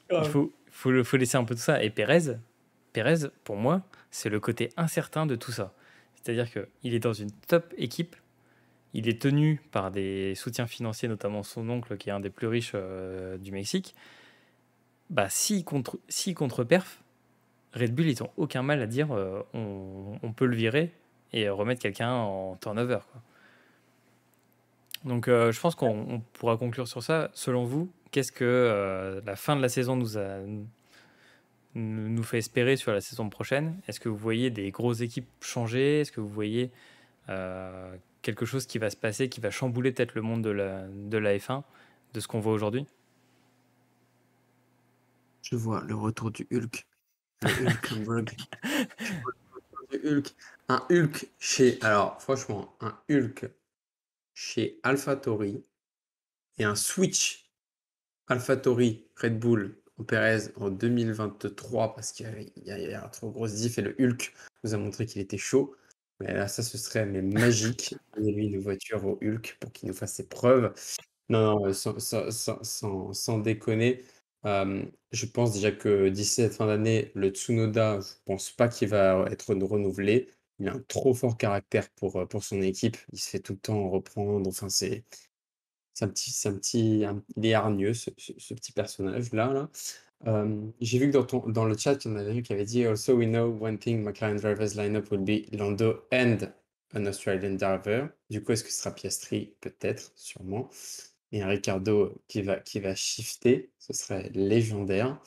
il Grave. faut laisser un peu tout ça. Et Pérez, pour moi, c'est le côté incertain de tout ça. C'est-à-dire qu'il est dans une top équipe, il est tenu par des soutiens financiers, notamment son oncle qui est un des plus riches du Mexique. s'ils contre-perf, Red Bull, ils n'ont aucun mal à dire on peut le virer et remettre quelqu'un en turnover, quoi. Donc, je pense qu'on pourra conclure sur ça. Selon vous, qu'est-ce que la fin de la saison nous fait espérer sur la saison prochaine? Est-ce que vous voyez des grosses équipes changer? Est-ce que vous voyez quelque chose qui va se passer, qui va chambouler peut-être le monde de la F1, de ce qu'on voit aujourd'hui? Je vois le retour du Hulk. Le Hulkenberg. Je vois le retour du Hulk. Un Hulk chez. Alors, franchement, un Hulk chez AlphaTauri et un switch AlphaTauri Red Bull en Perez en 2023 parce qu'il y a un trop grosse diff et le Hulk nous a montré qu'il était chaud. Mais là, ça, ce serait magique. Donnez-lui une voiture au Hulk pour qu'il nous fasse ses preuves. Non, non, sans déconner, je pense déjà que d'ici cette fin d'année, le Tsunoda, je pense pas qu'il va être renouvelé. Il a un trop fort caractère pour son équipe. Il se fait tout le temps reprendre. Enfin, il est hargneux, ce petit personnage-là, là. J'ai vu que dans le chat, il y en avait un qui avait dit Also, we know one thing, McLaren drivers lineup will be Lando and an Australian driver. Du coup, est-ce que ce sera Piastri? Peut-être, sûrement. Et un Ricardo qui va shifter, ce serait légendaire.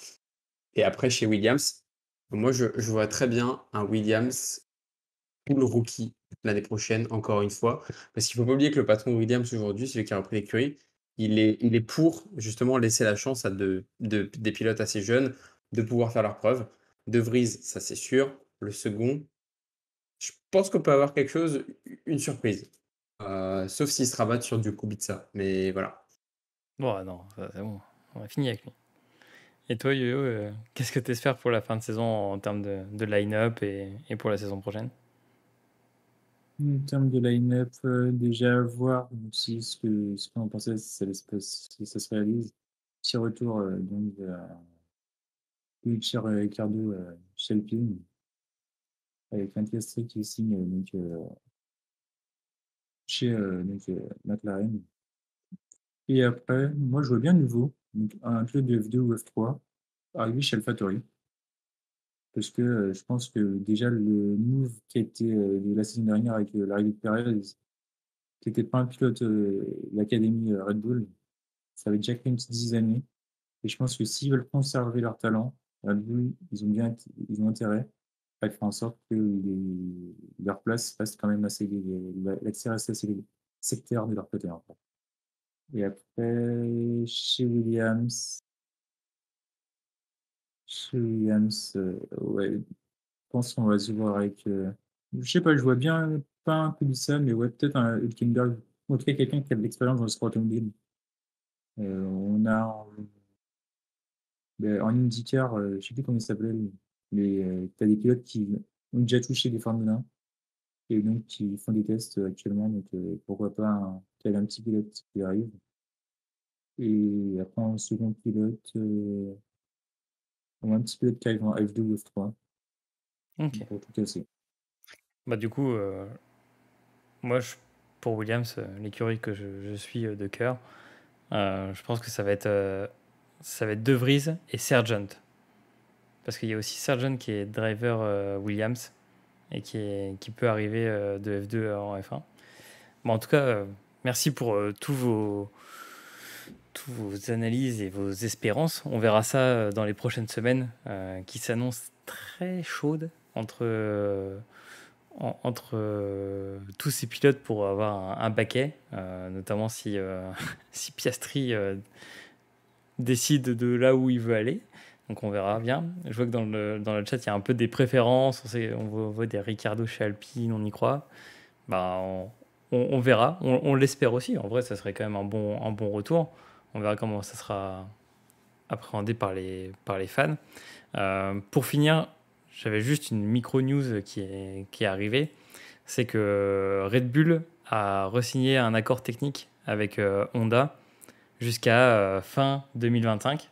Et après, chez Williams, moi, je vois très bien un Williams full rookie l'année prochaine, encore une fois. Parce qu'il ne faut pas oublier que le patron de Williams aujourd'hui, celui qui a repris l'écurie, il est pour justement laisser la chance à des pilotes assez jeunes de pouvoir faire leurs preuves. De Vries, ça c'est sûr. Le second, je pense qu'on peut avoir quelque chose, une surprise. Sauf s'il se rabatte sur du Kubica. Mais voilà. Bon, non, c'est bon, on a fini avec lui. Et toi, Yo-Yo, qu'est-ce que tu espères pour la fin de saison en termes de line-up et pour la saison prochaine? En termes de line-up, déjà à voir si ce qu'on pensait, si ça se réalise. Petit retour donc de Richard Ricardo chez Alpine, avec un Piastri qui signe chez McLaren. Et après, moi je vois bien nouveau, donc, un pilote de F2 ou F3 arriver chez AlphaTauri. Parce que je pense que déjà le move qui a été de la saison dernière avec l'arrivée de Perez, qui n'était pas un pilote de l'académie Red Bull, ça avait déjà fait une petite dizaine d'années. Et je pense que s'ils veulent conserver leur talent, Red Bull, ils ont intérêt à faire en sorte que leur place reste quand même l'accès reste assez sectaire de leur côté, en fait. Et après, chez Williams, ouais, je pense qu'on va se voir avec. Je sais pas, je vois bien, pas un Kubica, mais ouais, peut-être un Hülkenberg. En tout cas, quelqu'un qui a de l'expérience dans le sport automobile. On a en IndyCar, je sais plus comment il s'appelait, mais tu as des pilotes qui ont déjà touché des Formule 1 et donc qui font des tests actuellement. Donc pourquoi pas qu'il y ait un petit pilote qui arrive. Et après, un second pilote, ou un petit pilote qui arrive en F2 ou F3 Ok. pour tout casser. Bah, du coup, moi, pour Williams, l'écurie que je suis de cœur, je pense que ça va être De Vries et Sargent. Parce qu'il y a aussi Sargent qui est driver Williams et qui peut arriver de F2 en F1. Bon, en tout cas, merci pour toutes vos analyses et vos espérances. On verra ça dans les prochaines semaines qui s'annoncent très chaudes entre tous ces pilotes pour avoir un baquet, notamment si Piastri décide de là où il veut aller. Donc on verra bien. Je vois que dans le chat, il y a un peu des préférences. On voit des Ricardo chez Alpine, on y croit. Bah, on verra. On l'espère aussi. En vrai, ça serait quand même un bon retour. On verra comment ça sera appréhendé par les fans. Pour finir, j'avais juste une micro-news qui est arrivée. C'est que Red Bull a re-signé un accord technique avec Honda jusqu'à fin 2025.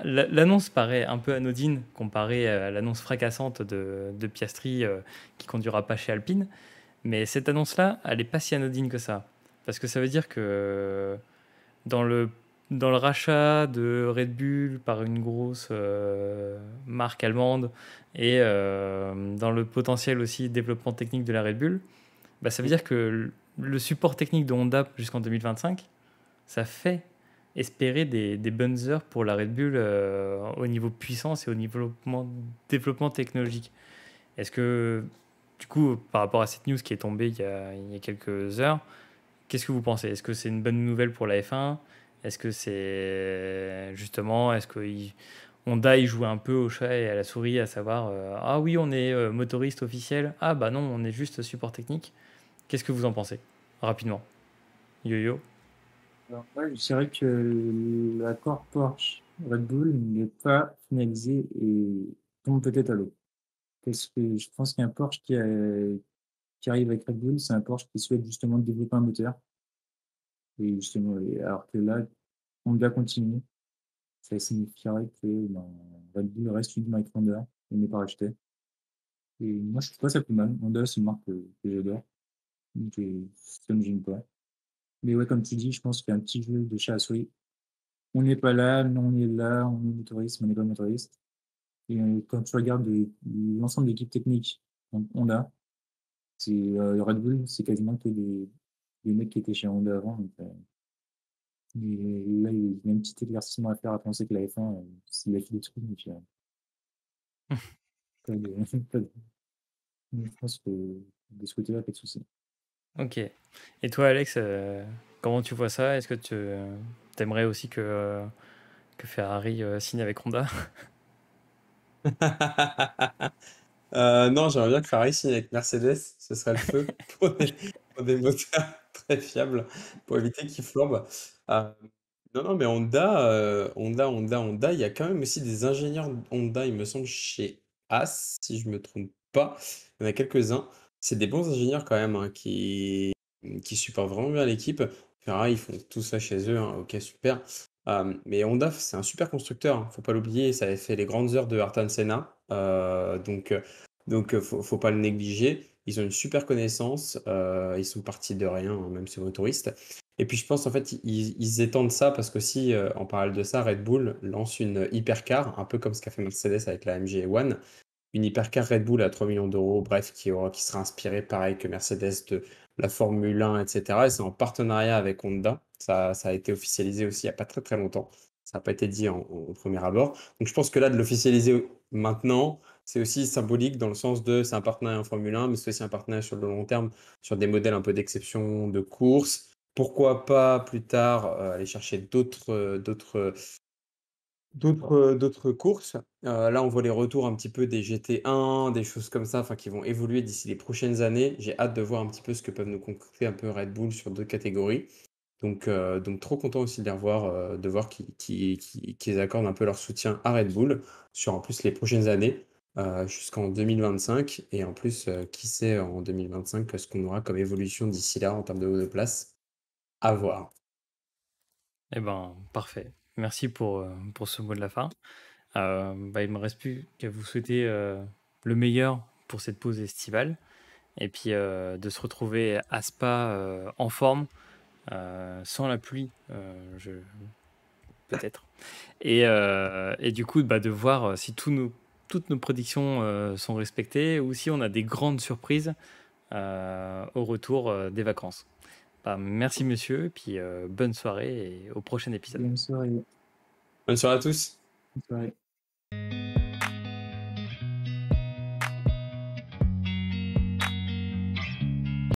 L'annonce paraît un peu anodine comparée à l'annonce fracassante de Piastri qui conduira pas chez Alpine. Mais cette annonce-là, elle n'est pas si anodine que ça. Parce que ça veut dire que dans le dans le rachat de Red Bull par une grosse marque allemande et dans le potentiel aussi développement technique de la Red Bull, bah, ça veut dire que le support technique de Honda jusqu'en 2025, ça fait espérer des bonnes heures pour la Red Bull au niveau puissance et au niveau développement technologique. Est-ce que, du coup, par rapport à cette news qui est tombée il y a quelques heures, qu'est-ce que vous pensez? Est-ce que c'est une bonne nouvelle pour la F1? Est-ce que c'est justement, est-ce que Honda il joue un peu au chat et à la souris, à savoir ah oui, on est motoriste officiel, ah bah non, on est juste support technique. Qu'est-ce que vous en pensez? Rapidement. Yo-yo. Alors, ouais, je dirais que l'accord Porsche Red Bull n'est pas finalisé et tombe peut-être à l'eau. Parce que je pense qu'un Porsche qui arrive avec Red Bull, c'est un Porsche qui souhaite justement développer un moteur. Et justement, alors que là, Honda continue, ça signifierait que ben, Red Bull reste uniquement avec Honda et n'est pas racheté. Et moi, je trouve pas ça plus mal. Honda, c'est une marque que j'adore. Donc, ça me gêne pas. Mais ouais, comme tu dis, je pense qu'il y a un petit jeu de chat à souris. On n'est pas là, mais on est là, on est motoriste, mais on n'est pas motoriste. Et quand tu regardes l'ensemble de l'équipe technique donc Honda, c'est Red Bull, c'est quasiment que des mecs qui étaient chez Honda avant. Donc, et là, il y a un petit éclaircissement à faire à penser que la F1, c'est la fille des trucs. Donc, pas de, pas de- je pense que de ce côté-là, pas de souci. Ok. Et toi, Alex, comment tu vois ça? Est-ce que tu aimerais aussi que Ferrari signe avec Honda? Non, j'aimerais bien que Ferrari signe avec Mercedes, ce serait le feu pour des moteurs très fiables, pour éviter qu'ils flambent. Euh, non, non, mais Honda, il y a quand même aussi des ingénieurs Honda, il me semble, chez As, si je me trompe pas. Il y en a quelques-uns. C'est des bons ingénieurs quand même, hein, qui supportent vraiment bien l'équipe. Ferrari, ils font tout ça chez eux, hein, ok, super. Mais Honda, c'est un super constructeur, hein, faut pas l'oublier, ça avait fait les grandes heures de Ayrton Senna. Faut pas le négliger. Ils ont une super connaissance, ils sont partis de rien, hein, même sur motoriste. Et puis je pense en fait ils étendent ça parce qu'aussi en parallèle de ça, Red Bull lance une hypercar, un peu comme ce qu'a fait Mercedes avec la MG One, une hypercar Red Bull à 3 millions d'euros, bref, qui sera inspirée pareil que Mercedes de la Formule 1, etc. Et c'est en partenariat avec Honda. Ça a été officialisé aussi il n'y a pas très très longtemps. Ça n'a pas été dit au premier abord. Donc je pense que là, de l'officialiser maintenant, c'est aussi symbolique dans le sens de c'est un partenariat en Formule 1, mais c'est aussi un partenariat sur le long terme, sur des modèles un peu d'exception de course. Pourquoi pas plus tard aller chercher d'autres courses. Là, on voit les retours un petit peu des GT1, des choses comme ça, enfin, qui vont évoluer d'ici les prochaines années. J'ai hâte de voir un petit peu ce que peuvent nous concocter un peu Red Bull sur d'autres catégories. Donc trop content aussi de les revoir, de voir qu'ils accordent un peu leur soutien à Red Bull sur en plus les prochaines années, jusqu'en 2025. Et en plus, qui sait en 2025 ce qu'on aura comme évolution d'ici là en termes de place. À voir. Eh ben, parfait. Merci pour ce mot de la fin. Bah, il ne me reste plus qu'à vous souhaiter le meilleur pour cette pause estivale et puis de se retrouver à Spa en forme, sans la pluie, peut-être. Et du coup, bah, de voir si toutes nos prédictions sont respectées ou si on a des grandes surprises au retour des vacances. Bah, merci monsieur, et puis bonne soirée et au prochain épisode. Bonne soirée. Bonne soirée à tous. Bonne soirée.